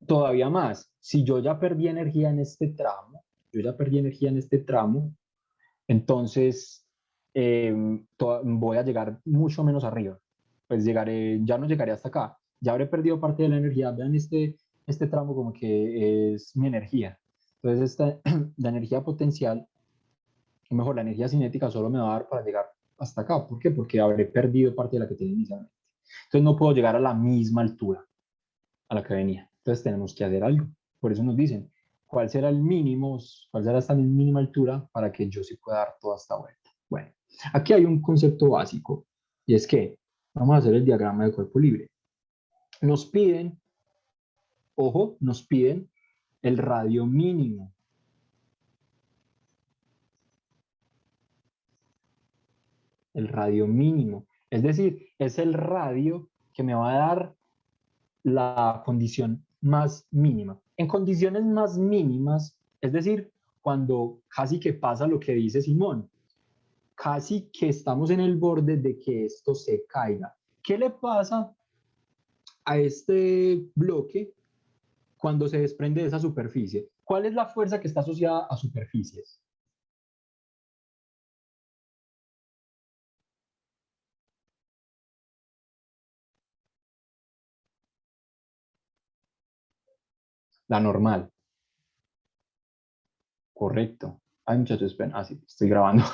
Todavía más, si yo ya perdí energía en este tramo, entonces voy a llegar mucho menos arriba. Pues ya no llegaré hasta acá. Ya habré perdido parte de la energía. Vean este tramo como que es mi energía. Entonces, la energía potencial, o mejor, la energía cinética solo me va a dar para llegar hasta acá. ¿Por qué? Porque habré perdido parte de la que tenía inicialmente. Entonces, no puedo llegar a la misma altura a la que venía. Entonces, tenemos que hacer algo. Por eso nos dicen, ¿cuál será el mínimo, cuál será esta mínima altura para que yo sí pueda dar toda esta vuelta? Bueno, aquí hay un concepto básico, y es que vamos a hacer el diagrama de cuerpo libre. Nos piden, ojo, nos piden el radio mínimo. El radio mínimo. Es decir, es el radio que me va a dar la condición más mínima. En condiciones más mínimas, es decir, cuando casi que pasa lo que dice Simón, casi que estamos en el borde de que esto se caiga. ¿Qué le pasa a este bloque cuando se desprende de esa superficie? ¿Cuál es la fuerza que está asociada a superficies? La normal. Correcto. Ay, muchachos, esperen. Ah, sí, estoy grabando.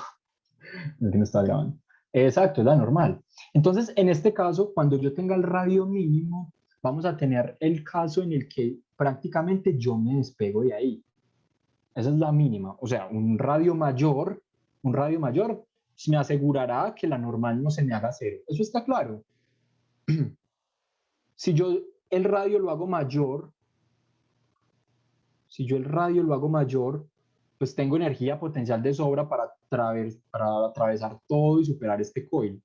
No que no estaba grabando. Exacto, es la normal. Entonces, en este caso, cuando yo tenga el radio mínimo, vamos a tener el caso en el que prácticamente yo me despego de ahí. Esa es la mínima. O sea, un radio mayor me asegurará que la normal no se me haga cero. Eso está claro. Si yo el radio lo hago mayor, si yo el radio lo hago mayor, pues tengo energía potencial de sobra para atravesar todo y superar este coil.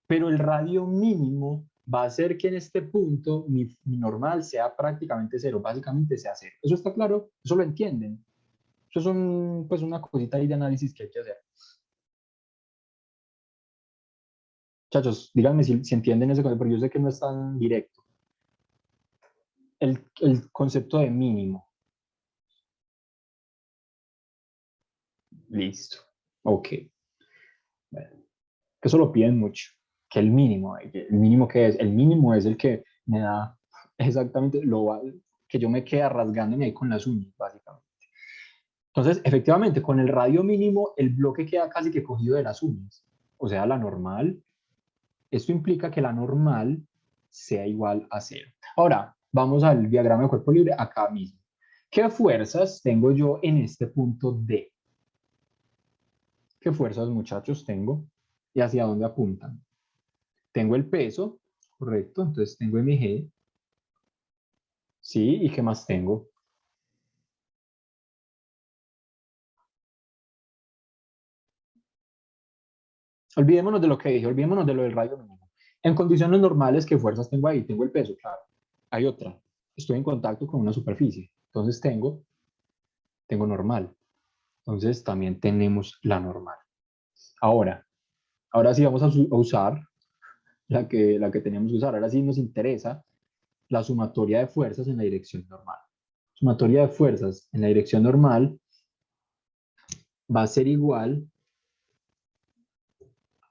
Pero el radio mínimo va a hacer que en este punto mi normal sea prácticamente cero, básicamente sea cero. ¿Eso está claro? ¿Eso lo entienden? Eso es pues una cosita ahí de análisis que hay que hacer. Muchachos, díganme si entienden ese concepto, porque yo sé que no es tan directo. El concepto de mínimo. Listo. Ok. Bueno, eso lo piden mucho. Que el mínimo que es, el mínimo es el que me da exactamente que yo me queda rasgándome ahí con las uñas, básicamente. Entonces, efectivamente, con el radio mínimo, el bloque queda casi que cogido de las uñas. O sea, la normal. Esto implica que la normal sea igual a cero. Ahora, vamos al diagrama de cuerpo libre acá mismo. ¿Qué fuerzas tengo yo en este punto D? ¿Qué fuerzas, muchachos, tengo? ¿Y hacia dónde apuntan? Tengo el peso, correcto, entonces tengo mg. Sí, ¿y qué más tengo? Olvidémonos de lo que dije, olvidémonos de lo del radio mínimo. En condiciones normales, ¿qué fuerzas tengo ahí? Tengo el peso, claro. Hay otra. Estoy en contacto con una superficie. Entonces tengo normal. Entonces también tenemos la normal. Ahora sí vamos a usar la que teníamos que usar. Ahora sí nos interesa la sumatoria de fuerzas en la dirección normal. Sumatoria de fuerzas en la dirección normal va a ser igual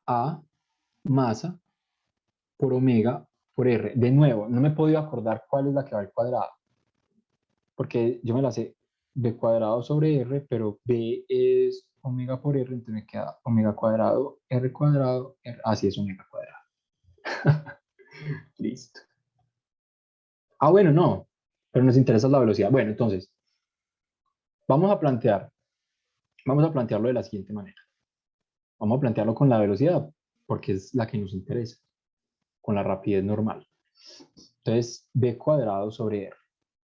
a masa por omega por R. De nuevo, no me he podido acordar cuál es la que va al cuadrado, porque yo me la sé B cuadrado sobre R, pero B es omega por R, entonces me queda omega cuadrado, R cuadrado, R. Así es omega cuadrado. Listo. Ah, bueno, no, pero nos interesa la velocidad. Bueno, entonces, vamos a plantearlo de la siguiente manera. Vamos a plantearlo con la velocidad, porque es la que nos interesa, con la rapidez normal. Entonces, B cuadrado sobre R.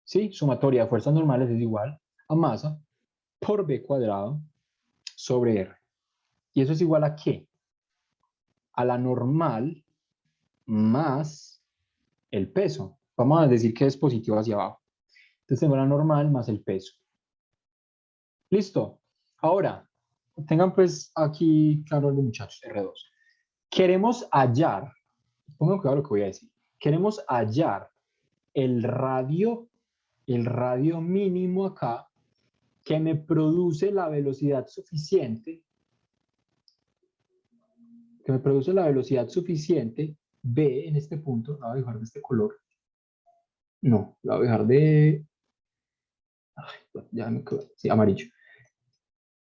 ¿Sí? Sumatoria de fuerzas normales es igual a masa por B cuadrado sobre R. ¿Y eso es igual a qué? A la normal más el peso. Vamos a decir que es positivo hacia abajo. Entonces tengo la normal más el peso. Listo. Ahora, tengan pues aquí claro algo, muchachos, R2. Queremos hallar, pongan cuidado lo que voy a decir. Queremos hallar el radio mínimo acá que me produce la velocidad suficiente, B en este punto, la voy a dejar de este color. No, la voy a dejar de Ya me quedó, sí, amarillo.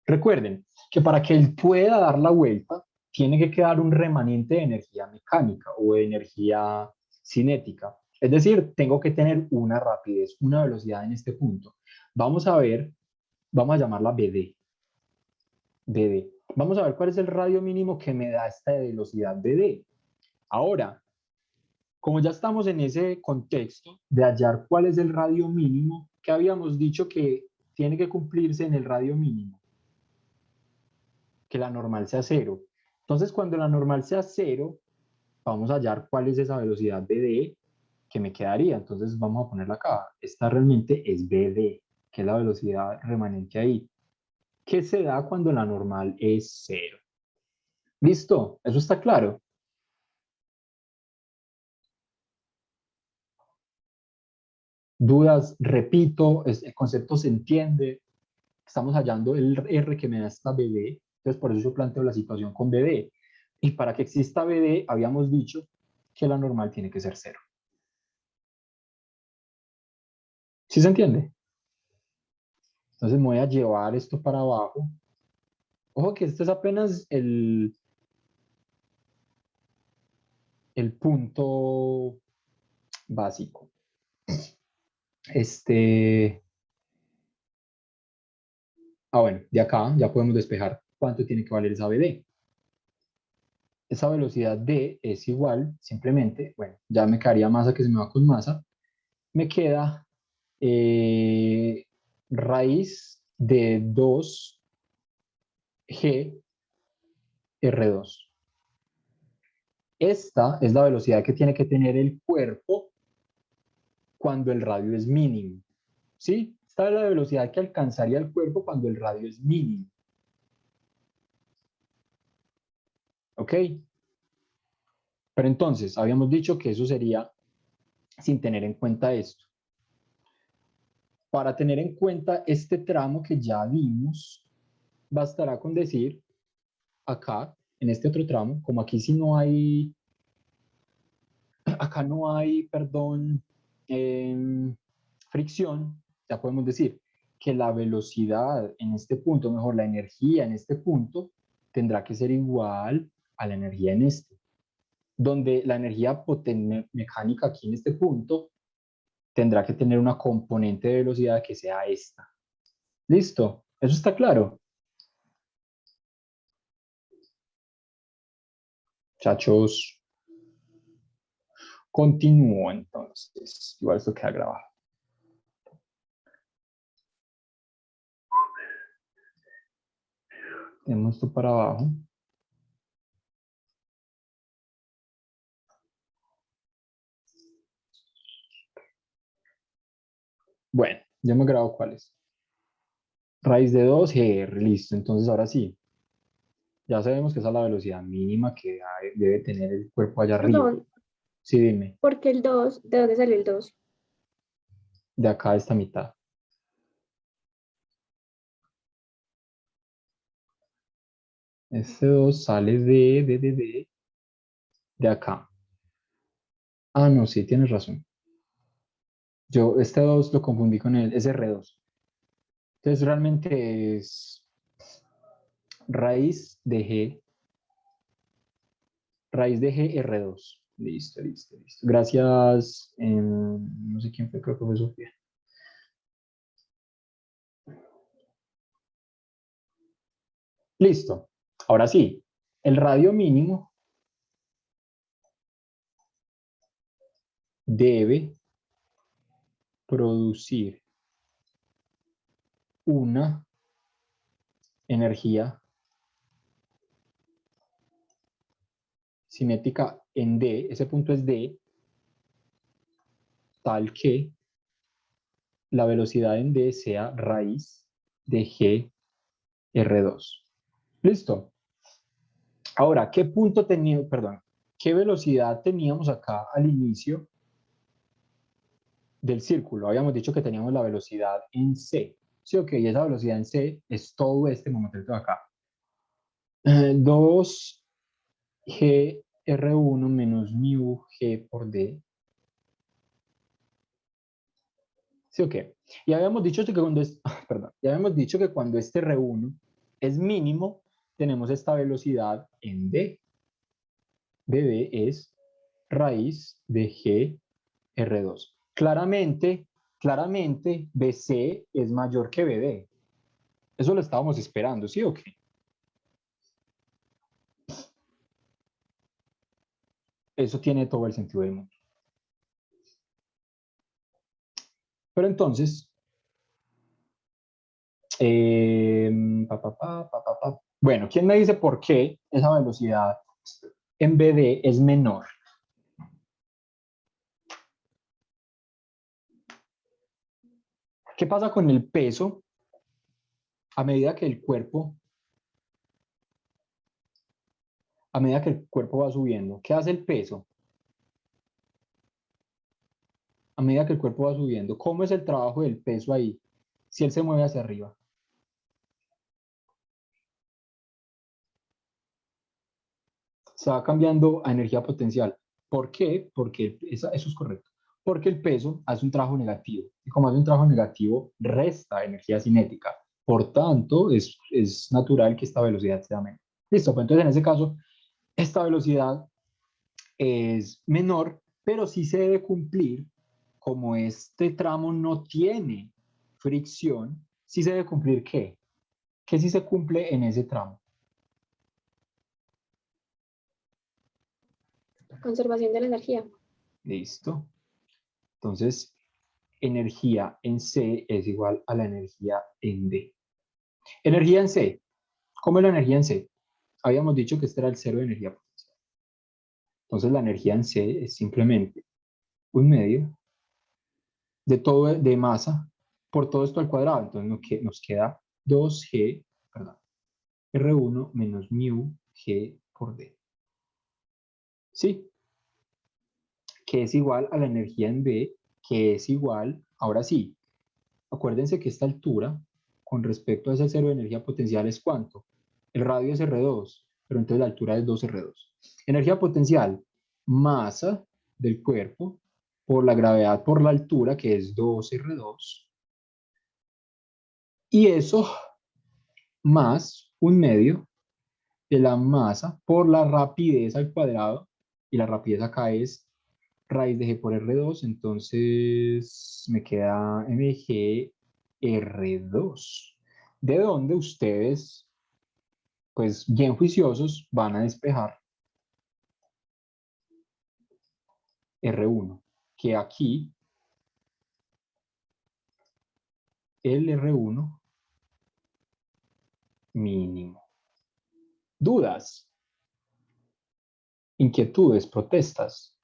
Recuerden que para que él pueda dar la vuelta, tiene que quedar un remanente de energía mecánica o de energía cinética. Es decir, tengo que tener una rapidez, una velocidad en este punto. Vamos a ver, vamos a llamarla BD. BD. Vamos a ver cuál es el radio mínimo que me da esta velocidad BD. Ahora, como ya estamos en ese contexto de hallar cuál es el radio mínimo, que habíamos dicho que tiene que cumplirse en el radio mínimo, que la normal sea cero. Entonces, cuando la normal sea cero, vamos a hallar cuál es esa velocidad BD que me quedaría. Entonces, vamos a ponerla acá. Esta realmente es BD, que es la velocidad remanente ahí, que se da cuando la normal es cero. ¿Listo? ¿Eso está claro? Dudas, repito, el concepto se entiende. Estamos hallando el R que me da esta BD, entonces por eso yo planteo la situación con BD. Y para que exista BD, habíamos dicho que la normal tiene que ser cero. ¿Sí se entiende? Entonces me voy a llevar esto para abajo. Ojo que este es apenas el punto básico. Bueno, de acá ya podemos despejar cuánto tiene que valer esa BD. Esa velocidad D es igual, simplemente, bueno, ya me quedaría masa que se me va con masa, me queda raíz de 2G R2. Esta es la velocidad que tiene que tener el cuerpo cuando el radio es mínimo. ¿Sí? Esta es la velocidad que alcanzaría el cuerpo cuando el radio es mínimo. ¿Ok? Pero entonces, habíamos dicho que eso sería sin tener en cuenta esto. Para tener en cuenta este tramo que ya vimos, bastará con decir acá, en este otro tramo, como aquí sí no hay, acá no hay, perdón, fricción, ya podemos decir que la velocidad en este punto, mejor la energía en este punto, tendrá que ser igual a la energía en este, donde la energía mecánica aquí en este punto tendrá que tener una componente de velocidad que sea esta. ¿Listo? ¿Eso está claro? Muchachos, continúo entonces. Igual esto queda grabado. Tenemos esto para abajo. Bueno, ya me grabo cuál es. Raíz de 2GR, listo. Entonces ahora sí, ya sabemos que esa es la velocidad mínima que debe tener el cuerpo allá arriba. Perdón, Sí, dime, ¿por qué el 2? ¿De dónde salió el 2? de acá a esta mitad. Este 2 sale de acá. Ah, no, sí, tienes razón. Yo este 2 lo confundí con el SR2. Entonces realmente es raíz de G, raíz de G R2. Listo, listo, listo. Gracias, no sé quién fue, creo que fue Sofía. Listo. Ahora sí, el radio mínimo debe producir una energía cinética en D, ese punto es D, tal que la velocidad en D sea raíz de G R2. Listo. Ahora, ¿qué punto tenía, perdón, qué velocidad teníamos acá al inicio del círculo? Habíamos dicho que teníamos la velocidad en C. Sí, ok, esa velocidad en C es todo este momento de acá. 2G R1 menos mu G por D ¿Sí o qué? Y habíamos dicho que cuando perdón, ya habíamos dicho que cuando este R1 es mínimo, tenemos esta velocidad en D. BD es raíz de G R2. Claramente, BC es mayor que BD. Eso lo estábamos esperando, ¿sí o qué? Eso tiene todo el sentido del mundo. Pero entonces, bueno, ¿quién me dice por qué esa velocidad en BD es menor? ¿Qué pasa con el peso a medida que el cuerpo va subiendo? ¿Qué hace el peso a medida que el cuerpo va subiendo? ¿Cómo es el trabajo del peso ahí si él se mueve hacia arriba? Se va cambiando a energía potencial. ¿Por qué? Porque eso es correcto. Porque el peso hace un trabajo negativo. Y como hace un trabajo negativo, resta energía cinética. Por tanto, es natural que esta velocidad sea menor. Listo, pues entonces en ese caso, esta velocidad es menor, pero sí se debe cumplir, como este tramo no tiene fricción, sí se debe cumplir ¿qué? ¿Qué sí se cumple en ese tramo? Conservación de la energía. Listo. Entonces, energía en C es igual a la energía en D. Energía en C. ¿Cómo es la energía en C? Habíamos dicho que este era el cero de energía potencial. Entonces, la energía en C es simplemente un medio de todo de masa por todo esto al cuadrado. Entonces, nos queda 2G, perdón, R1 menos mu G por D. ¿Sí? Que es igual a la energía en B, que es igual, ahora sí, acuérdense que esta altura, con respecto a ese cero de energía potencial, ¿es cuánto? El radio es R2, pero entonces la altura es 2R2. Energía potencial, masa del cuerpo por la gravedad por la altura, que es 2R2. Y eso más un medio de la masa por la rapidez al cuadrado. Y la rapidez acá es raíz de G por R2, entonces me queda mg R2. De donde ustedes, pues bien juiciosos, van a despejar R1, que aquí el R1 mínimo. ¿Dudas? ¿Inquietudes? ¿Protestas?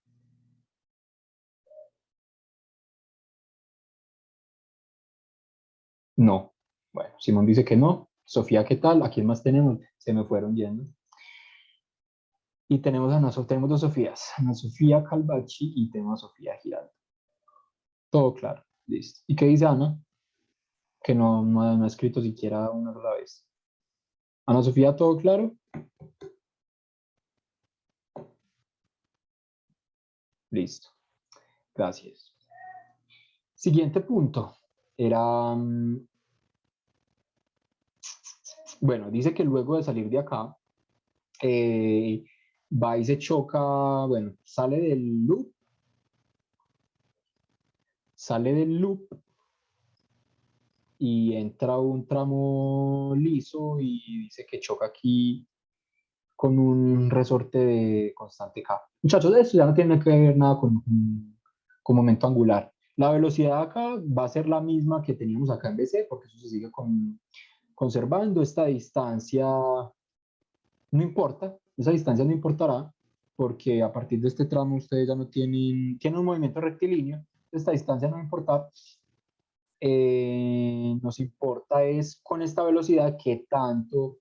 No. Bueno, Simón dice que no. Sofía, ¿qué tal? ¿A quién más tenemos? Se me fueron yendo. Y tenemos tenemos dos Sofías, Ana Sofía Calvachi y tenemos a Sofía Giraldo. Todo claro, listo. ¿Y qué dice Ana? Que no ha escrito siquiera una sola vez. Ana Sofía, ¿todo claro? Listo, gracias. Siguiente punto. Era, bueno, dice que luego de salir de acá, va y se choca, bueno, sale del loop y entra un tramo liso y dice que choca aquí con un resorte de constante K. Muchachos, esto ya no tiene que ver nada con momento angular. La velocidad acá va a ser la misma que teníamos acá en BC, porque eso se sigue conservando. Esta distancia no importa, esa distancia no importará, porque a partir de este tramo ustedes ya no tienen un movimiento rectilíneo, esta distancia no va a importar. Nos importa es con esta velocidad que tanto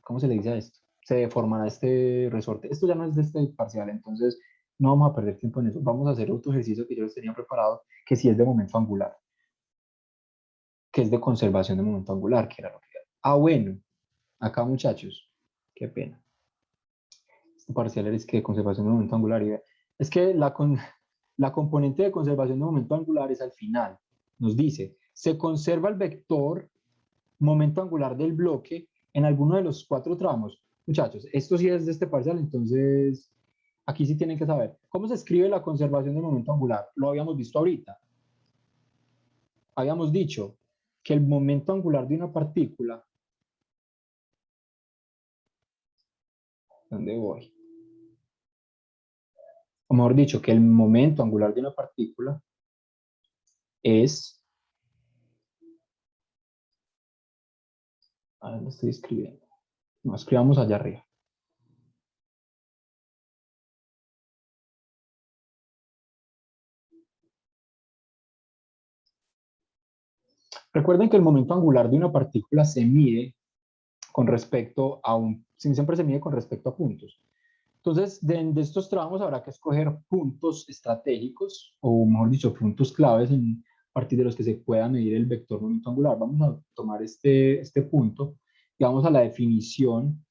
¿cómo se le dice a esto? Se deformará este resorte. Esto ya no es de este parcial, entonces no vamos a perder tiempo en eso. Vamos a hacer otro ejercicio que yo les tenía preparado, que sí es de momento angular, que es de conservación de momento angular, que era lo que era. Ah, bueno, acá muchachos, qué pena. Este parcial es que de conservación de momento angular, y Es que la componente de conservación de momento angular es al final. Nos dice, se conserva el vector momento angular del bloque en alguno de los 4 tramos. Muchachos, esto sí es de este parcial, entonces aquí sí tienen que saber. ¿Cómo se escribe la conservación del momento angular? Lo habíamos visto ahorita. Habíamos dicho que el momento angular de una partícula... ¿Dónde voy? O mejor dicho, que el momento angular de una partícula es... Ahora lo estoy escribiendo. No, escribamos allá arriba. Recuerden que el momento angular de una partícula se mide con respecto a siempre se mide con respecto a puntos. Entonces, de estos tramos habrá que escoger puntos estratégicos, o mejor dicho, puntos claves a partir de los que se pueda medir el vector momento angular. Vamos a tomar este punto y vamos a la definición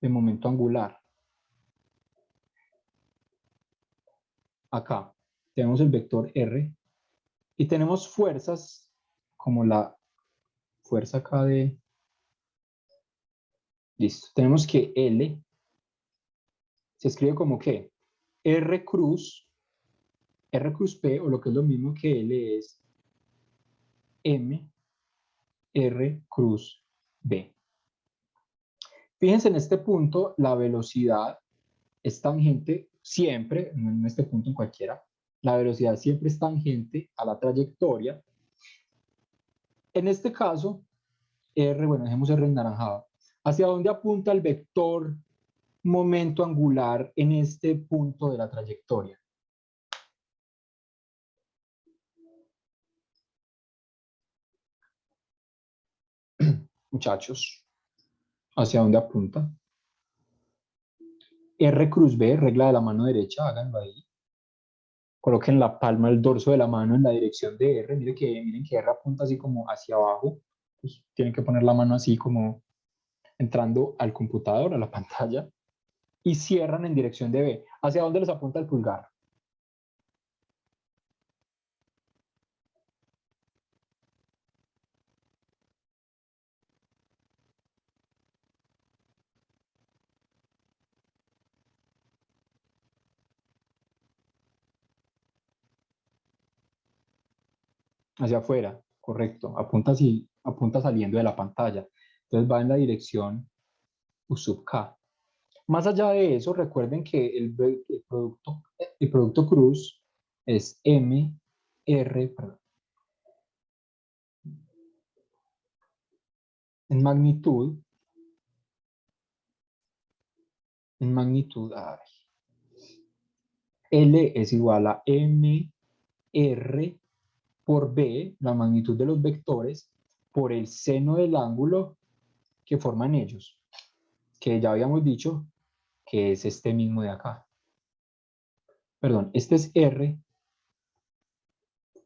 de momento angular. Acá tenemos el vector R y tenemos fuerzas como la fuerza acá de... Listo. Tenemos que L se escribe como que R cruz P, o lo que es lo mismo que L, es M R cruz B. Fíjense en este punto, la velocidad es tangente siempre, no en este punto en cualquiera, la velocidad siempre es tangente a la trayectoria. En este caso, R, bueno, dejemos R ennaranjado. ¿Hacia dónde apunta el vector momento angular en este punto de la trayectoria? Muchachos, ¿hacia dónde apunta? R cruz B, regla de la mano derecha, háganlo ahí. Coloquen la palma, el dorso de la mano en la dirección de R. Miren que R apunta así como hacia abajo. Pues tienen que poner la mano así como entrando al computador, a la pantalla. Y cierran en dirección de B. ¿Hacia dónde les apunta el pulgar? Hacia afuera, correcto. Apunta así, apunta saliendo de la pantalla. Entonces va en la dirección U sub K. Más allá de eso, recuerden que el producto cruz es M, R, perdón, en magnitud, ay, L es igual a M, R por B, la magnitud de los vectores, por el seno del ángulo que forman ellos, que ya habíamos dicho que es este mismo de acá. Perdón, este es R,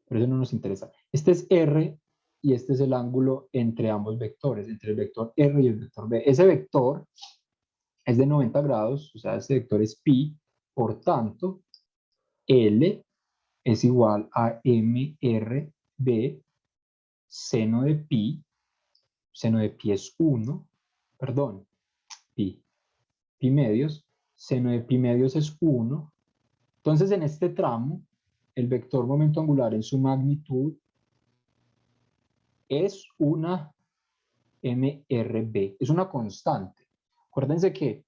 pero eso no nos interesa. Este es R y este es el ángulo entre ambos vectores, entre el vector R y el vector B. Ese vector es de 90 grados, o sea, ese vector es pi, por tanto, L es igual a MRB seno de pi es 1, perdón, pi medios, seno de pi medios es 1. Entonces, en este tramo, el vector momento angular en su magnitud es una MRB, es una constante. Acuérdense que,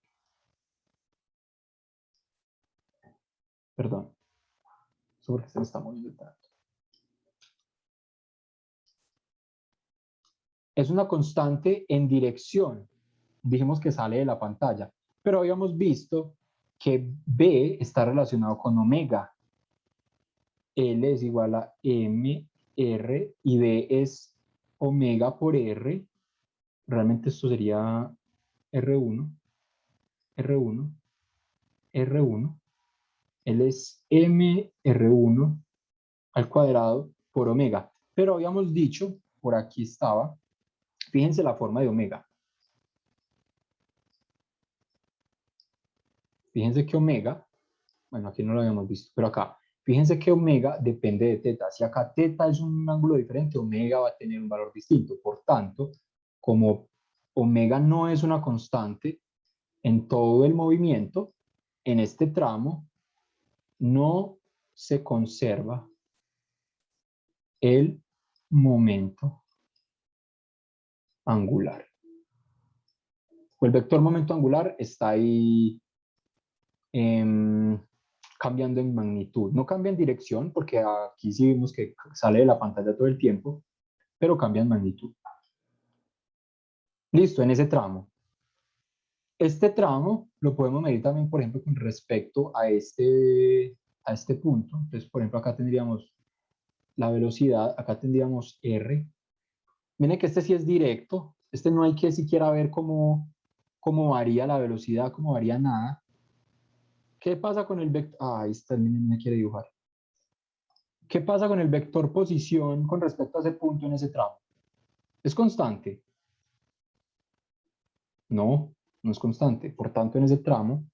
perdón, eso porque se me está moviendo tanto. Es una constante en dirección. Dijimos que sale de la pantalla, pero habíamos visto que B está relacionado con omega. L es igual a M, R, y B es omega por R. Realmente esto sería R1, R1, R1. L es M, R1 al cuadrado por omega. Pero habíamos dicho, por aquí estaba, fíjense la forma de omega. fíjense que omega, bueno, aquí no lo habíamos visto, pero acá, fíjense que omega depende de teta. Si acá teta es un ángulo diferente, omega va a tener un valor distinto. Por tanto, como omega no es una constante en todo el movimiento, en este tramo no se conserva el momento angular. O el vector momento angular está ahí cambiando en magnitud. No cambia en dirección, porque aquí sí vimos que sale de la pantalla todo el tiempo, pero cambia en magnitud. Listo, en ese tramo. Este tramo lo podemos medir también, por ejemplo, con respecto a este punto. Entonces, por ejemplo, acá tendríamos la velocidad, acá tendríamos R. Miren que este sí es directo. Este no hay que siquiera ver cómo varía la velocidad, cómo varía nada. ¿Qué pasa con el vector? Ah, ahí está, me quiere dibujar. ¿Qué pasa con el vector posición con respecto a ese punto en ese tramo? ¿Es constante? No, no es constante. Por tanto, en ese tramo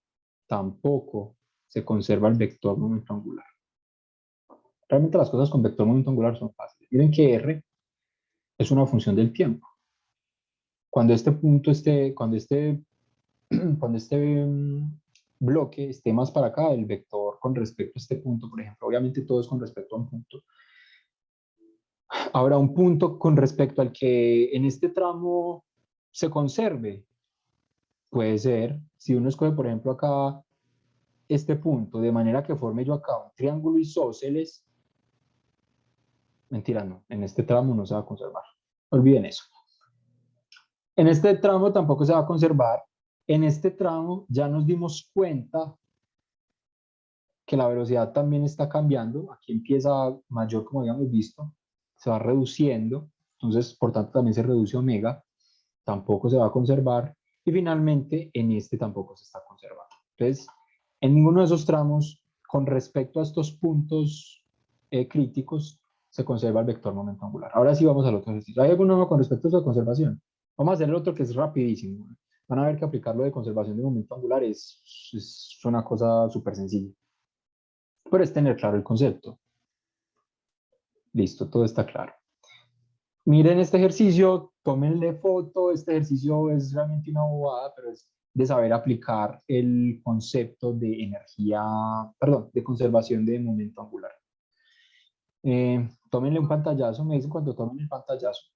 tampoco se conserva el vector momento angular. Realmente las cosas con vector momento angular son fáciles. Miren que R es una función del tiempo. Cuando este punto esté, cuando este bloque esté más para acá, el vector con respecto a este punto, por ejemplo, obviamente todo es con respecto a un punto. Habrá un punto con respecto al que en este tramo se conserve. Puede ser, si uno escoge, por ejemplo, acá este punto, de manera que forme yo acá un triángulo isósceles, mentira, no, en este tramo no se va a conservar. Olviden eso. En este tramo tampoco se va a conservar. En este tramo ya nos dimos cuenta que la velocidad también está cambiando. Aquí empieza mayor, como habíamos visto, se va reduciendo. Entonces, por tanto, también se reduce omega. Tampoco se va a conservar. Y finalmente, en este tampoco se está conservando. Entonces, en ninguno de esos tramos, con respecto a estos puntos críticos, se conserva el vector momento angular. Ahora sí vamos al otro ejercicio. ¿Hay alguno con respecto a esa conservación? Vamos a hacer el otro que es rapidísimo. Van a ver que aplicarlo de conservación de momento angular es una cosa súper sencilla. Pero es tener claro el concepto. Listo, todo está claro. Miren este ejercicio, tómenle foto. Este ejercicio es realmente una bobada, pero es de saber aplicar el concepto de energía, perdón, de conservación de momento angular. Tómenle un pantallazo, me dicen cuando tomen el pantallazo.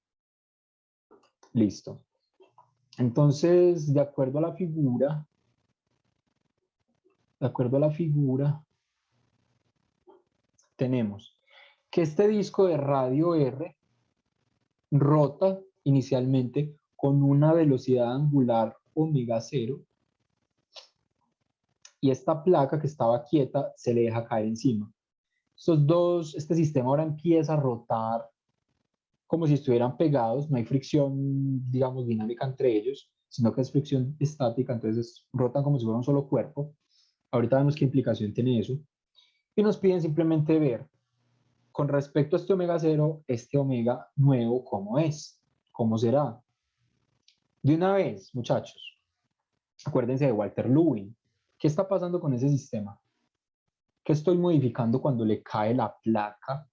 Listo. Entonces, de acuerdo a la figura, tenemos que este disco de radio R rota inicialmente con una velocidad angular omega 0 y esta placa que estaba quieta se le deja caer encima. Este sistema ahora empieza a rotar como si estuvieran pegados, no hay fricción, digamos, dinámica entre ellos, sino que es fricción estática, entonces rotan como si fuera un solo cuerpo. Ahorita vemos qué implicación tiene eso. Y nos piden simplemente ver, con respecto a este omega 0, este omega nuevo, ¿cómo es? ¿Cómo será? De una vez, muchachos, acuérdense de Walter Lewin. ¿Qué está pasando con ese sistema? ¿Qué estoy modificando cuando le cae la placa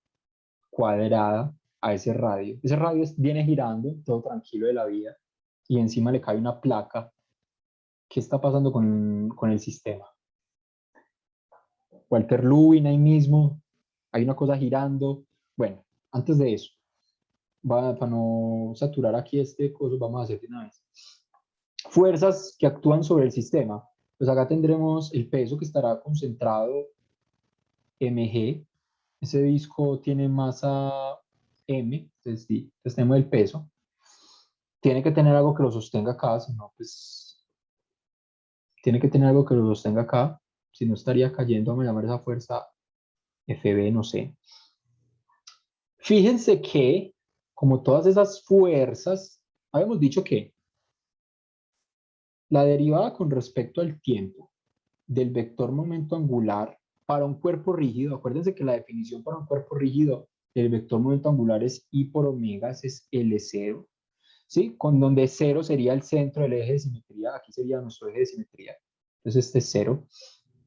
cuadrada a ese radio? Ese radio viene girando, todo tranquilo de la vida, y encima le cae una placa. ¿Qué está pasando con el sistema? Walter Lewin ahí mismo, hay una cosa girando. Bueno, antes de eso, para no saturar aquí este coso, vamos a hacer de una vez. Fuerzas que actúan sobre el sistema. Pues acá tendremos el peso que estará concentrado mg. Ese disco tiene masa m, entonces sí, entonces tenemos el peso. Tiene que tener algo que lo sostenga acá, si no, pues tiene que tener algo que lo sostenga acá, si no estaría cayendo. Vamos a llamar esa fuerza FB, no sé. Fíjense que, como todas esas fuerzas, habíamos dicho que la derivada con respecto al tiempo del vector momento angular para un cuerpo rígido, acuérdense que la definición para un cuerpo rígido del vector momento angular es I por omega, es L0, ¿sí? Con donde 0 sería el centro del eje de simetría, aquí sería nuestro eje de simetría. Entonces este es 0.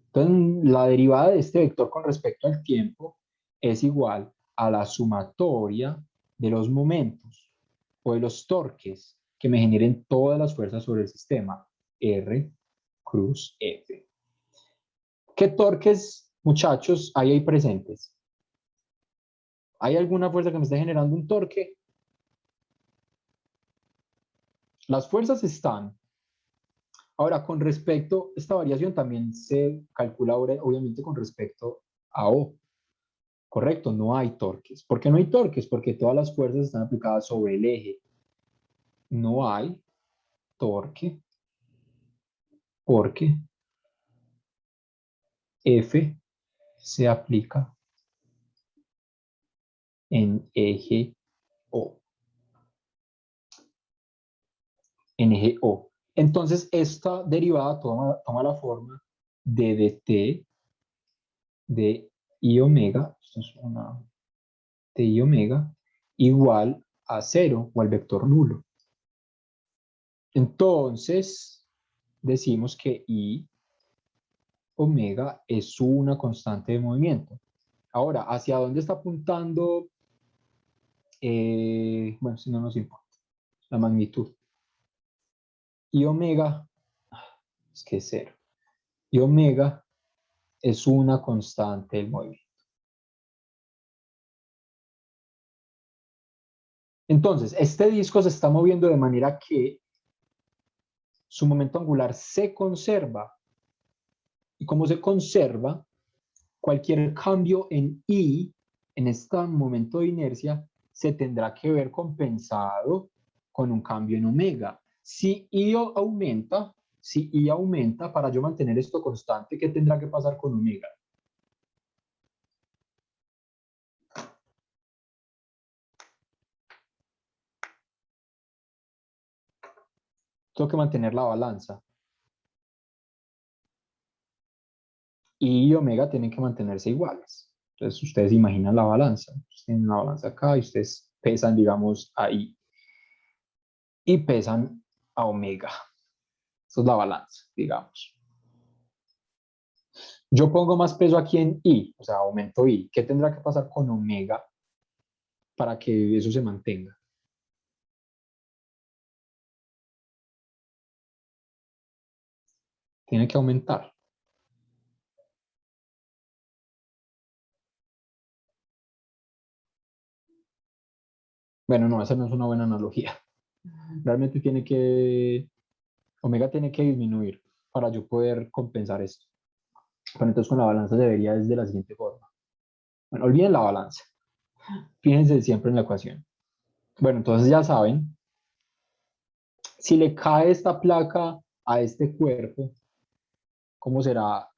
Entonces la derivada de este vector con respecto al tiempo es igual a la sumatoria de los momentos o de los torques que me generen todas las fuerzas sobre el sistema, R cruz F. ¿Qué torques, muchachos, hay ahí presentes? ¿Hay alguna fuerza que me esté generando un torque? Las fuerzas están. Ahora, con respecto, esta variación también se calcula ahora, obviamente, con respecto a O. Correcto, no hay torques. ¿Por qué no hay torques? Porque todas las fuerzas están aplicadas sobre el eje. No hay torque porque F se aplica en eje O. En eje O. Entonces, esta derivada toma la forma de dt de I omega, esto es una de I omega, igual a 0 o al vector nulo. Entonces, decimos que I omega es una constante de movimiento. Ahora, ¿hacia dónde está apuntando? Bueno, si no nos importa, la magnitud. Y omega, es que es 0. Y omega es una constante del movimiento. Entonces, este disco se está moviendo de manera que su momento angular se conserva. Y como se conserva, cualquier cambio en I, en este momento de inercia, se tendrá que ver compensado con un cambio en omega. Si I aumenta, para yo mantener esto constante, ¿qué tendrá que pasar con omega? Tengo que mantener la balanza. I y omega tienen que mantenerse iguales. Entonces, ustedes imaginan la balanza. Ustedes tienen la balanza acá y ustedes pesan, digamos, a I. Y pesan a omega. Esa es la balanza, digamos. Yo pongo más peso aquí en I, o sea, aumento I. ¿Qué tendrá que pasar con omega para que eso se mantenga? Tiene que aumentar. Bueno, no, esa no es una buena analogía. Realmente omega tiene que disminuir para yo poder compensar esto. Pero entonces con la balanza debería es de la siguiente forma. Bueno, olviden la balanza. Fíjense siempre en la ecuación. Bueno, entonces ya saben, si le cae esta placa a este cuerpo, ¿cómo será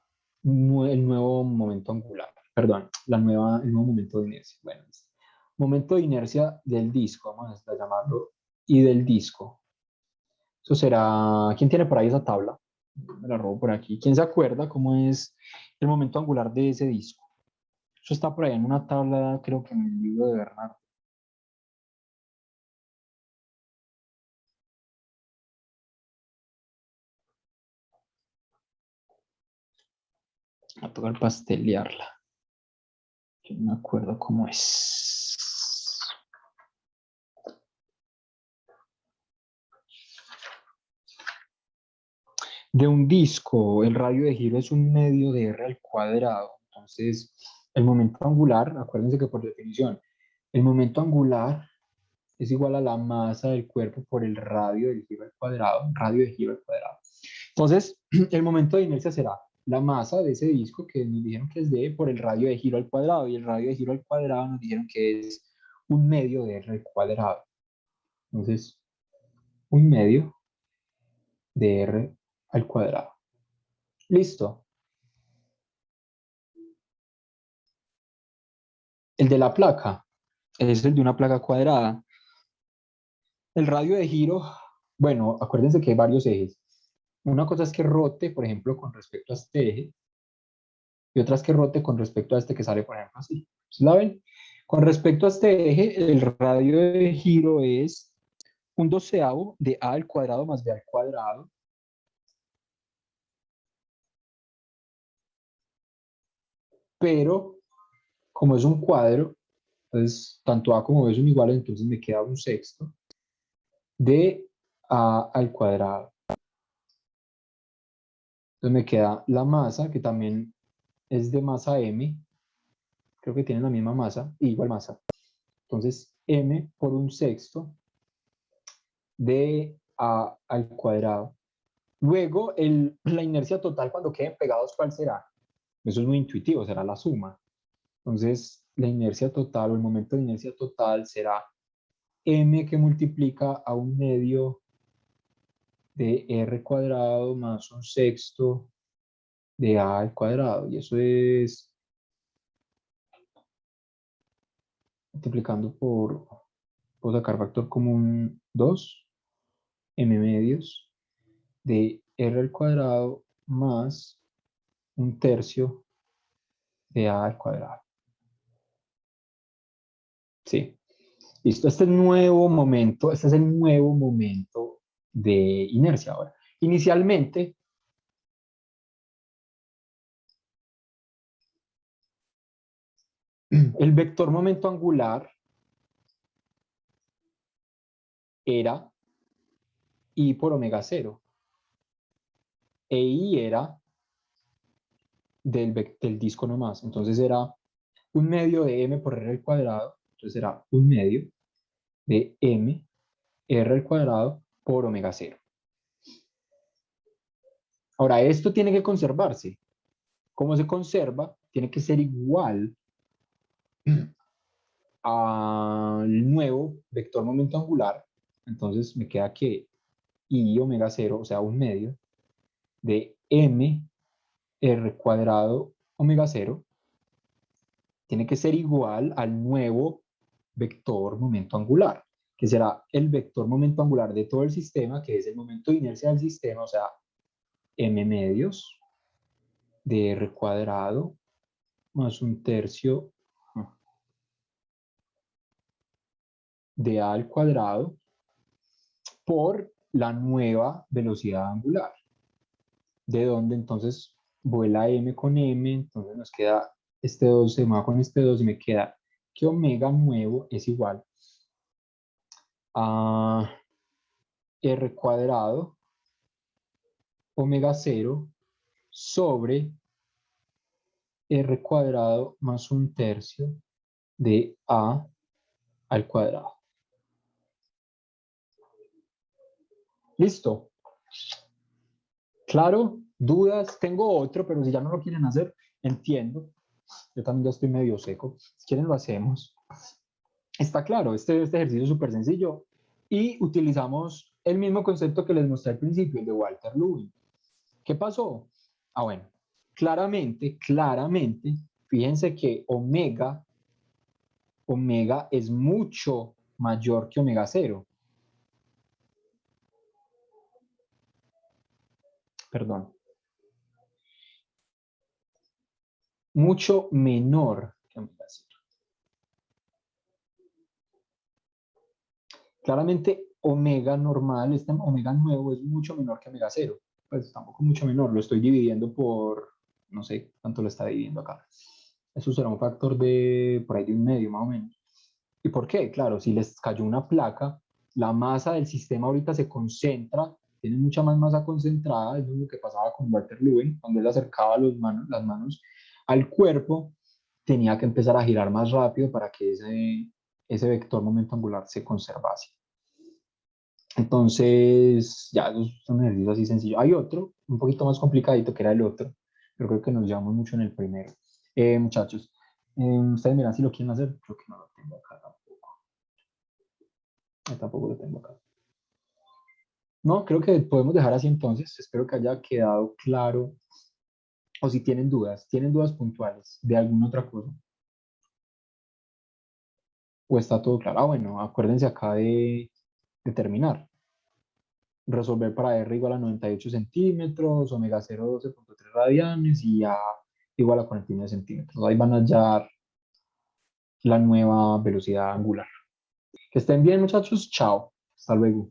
el nuevo momento angular? Perdón, el nuevo momento de inercia. Bueno, momento de inercia del disco, vamos a llamarlo, y del disco. Eso será, ¿quién tiene por ahí esa tabla? Me la robo por aquí. ¿Quién se acuerda cómo es el momento angular de ese disco? Eso está por ahí en una tabla, creo que en el libro de Bernardo. A tocar pastelearla. Yo no me acuerdo cómo es. De un disco, el radio de giro es un medio de R al cuadrado. Entonces, el momento angular, acuérdense que por definición, el momento angular es igual a la masa del cuerpo por el radio del giro al cuadrado, radio de giro al cuadrado. Entonces, el momento de inercia será la masa de ese disco que nos dijeron que es D por el radio de giro al cuadrado, y el radio de giro al cuadrado nos dijeron que es un medio de R al cuadrado. Entonces, un medio de R al cuadrado. Listo. El de la placa es el de una placa cuadrada. El radio de giro, bueno, acuérdense que hay varios ejes. Una cosa es que rote, por ejemplo, con respecto a este eje, y otra es que rote con respecto a este que sale, por ejemplo, así. ¿La ven? Con respecto a este eje, el radio de giro es un doceavo de a al cuadrado más b al cuadrado pero como es un cuadro, entonces tanto A como B son iguales, entonces me queda un sexto de A al cuadrado. Entonces me queda la masa, que también es de masa M, creo que tienen la misma masa, igual masa. Entonces M por un sexto de A al cuadrado. Luego, la inercia total cuando queden pegados, ¿cuál será? Eso es muy intuitivo, será la suma. Entonces, la inercia total o el momento de inercia total será m que multiplica a un medio de r cuadrado más un sexto de a al cuadrado. Y eso es multiplicando puedo sacar factor común 2, m medios de r al cuadrado más un tercio de a al cuadrado. Sí. Listo, este es el nuevo momento de inercia ahora. Inicialmente, el vector momento angular era I por omega 0. E I era del disco nomás. Entonces era un medio de m por r al cuadrado. Entonces era un medio de m r al cuadrado por omega 0. Ahora, esto tiene que conservarse. ¿Cómo se conserva? Tiene que ser igual al nuevo vector momento angular. Entonces me queda que I omega 0, o sea, un medio de m r cuadrado omega 0, tiene que ser igual al nuevo vector momento angular, que será el vector momento angular de todo el sistema, que es el momento de inercia del sistema, o sea, m medios de r cuadrado más un tercio de a al cuadrado por la nueva velocidad angular, de donde entonces vuela m con m, entonces nos queda este 2 se va con este 2 y me queda que omega nuevo es igual a r cuadrado omega 0 sobre r cuadrado más un tercio de a al cuadrado. ¿Listo? ¿Claro? ¿Dudas? Tengo otro, pero si ya no lo quieren hacer, entiendo. Yo también ya estoy medio seco. Si quieren lo hacemos. Está claro, este ejercicio es súper sencillo y utilizamos el mismo concepto que les mostré al principio, el de Walter Lewin. ¿Qué pasó? Ah, bueno, claramente, fíjense que omega es mucho mayor que omega 0. Perdón. Mucho menor que omega 0. Claramente, omega normal, este omega nuevo es mucho menor que omega 0. Pues tampoco mucho menor, lo estoy dividiendo por, no sé cuánto lo está dividiendo acá. Eso será un factor de por ahí de un medio más o menos. ¿Y por qué? Claro, si les cayó una placa, la masa del sistema ahorita se concentra, tiene mucha más masa concentrada, eso es lo que pasaba con Walter Lewin, cuando él acercaba las manos al cuerpo, tenía que empezar a girar más rápido para que ese vector momento angular se conservase. Entonces, ya, eso es un ejercicio así sencillo. Hay otro, un poquito más complicadito, que era el otro, pero creo que nos llevamos mucho en el primero. Muchachos, ustedes miran si lo quieren hacer, creo que no lo tengo acá tampoco. Tampoco lo tengo acá. No, creo que podemos dejar así entonces. Espero que haya quedado claro. O si tienen dudas puntuales de alguna otra cosa. O está todo claro. Ah, bueno, acuérdense acá de terminar. Resolver para R igual a 98 centímetros, omega 0 12.3 radianes y A igual a 49 centímetros. Ahí van a hallar la nueva velocidad angular. Que estén bien, muchachos. Chao. Hasta luego.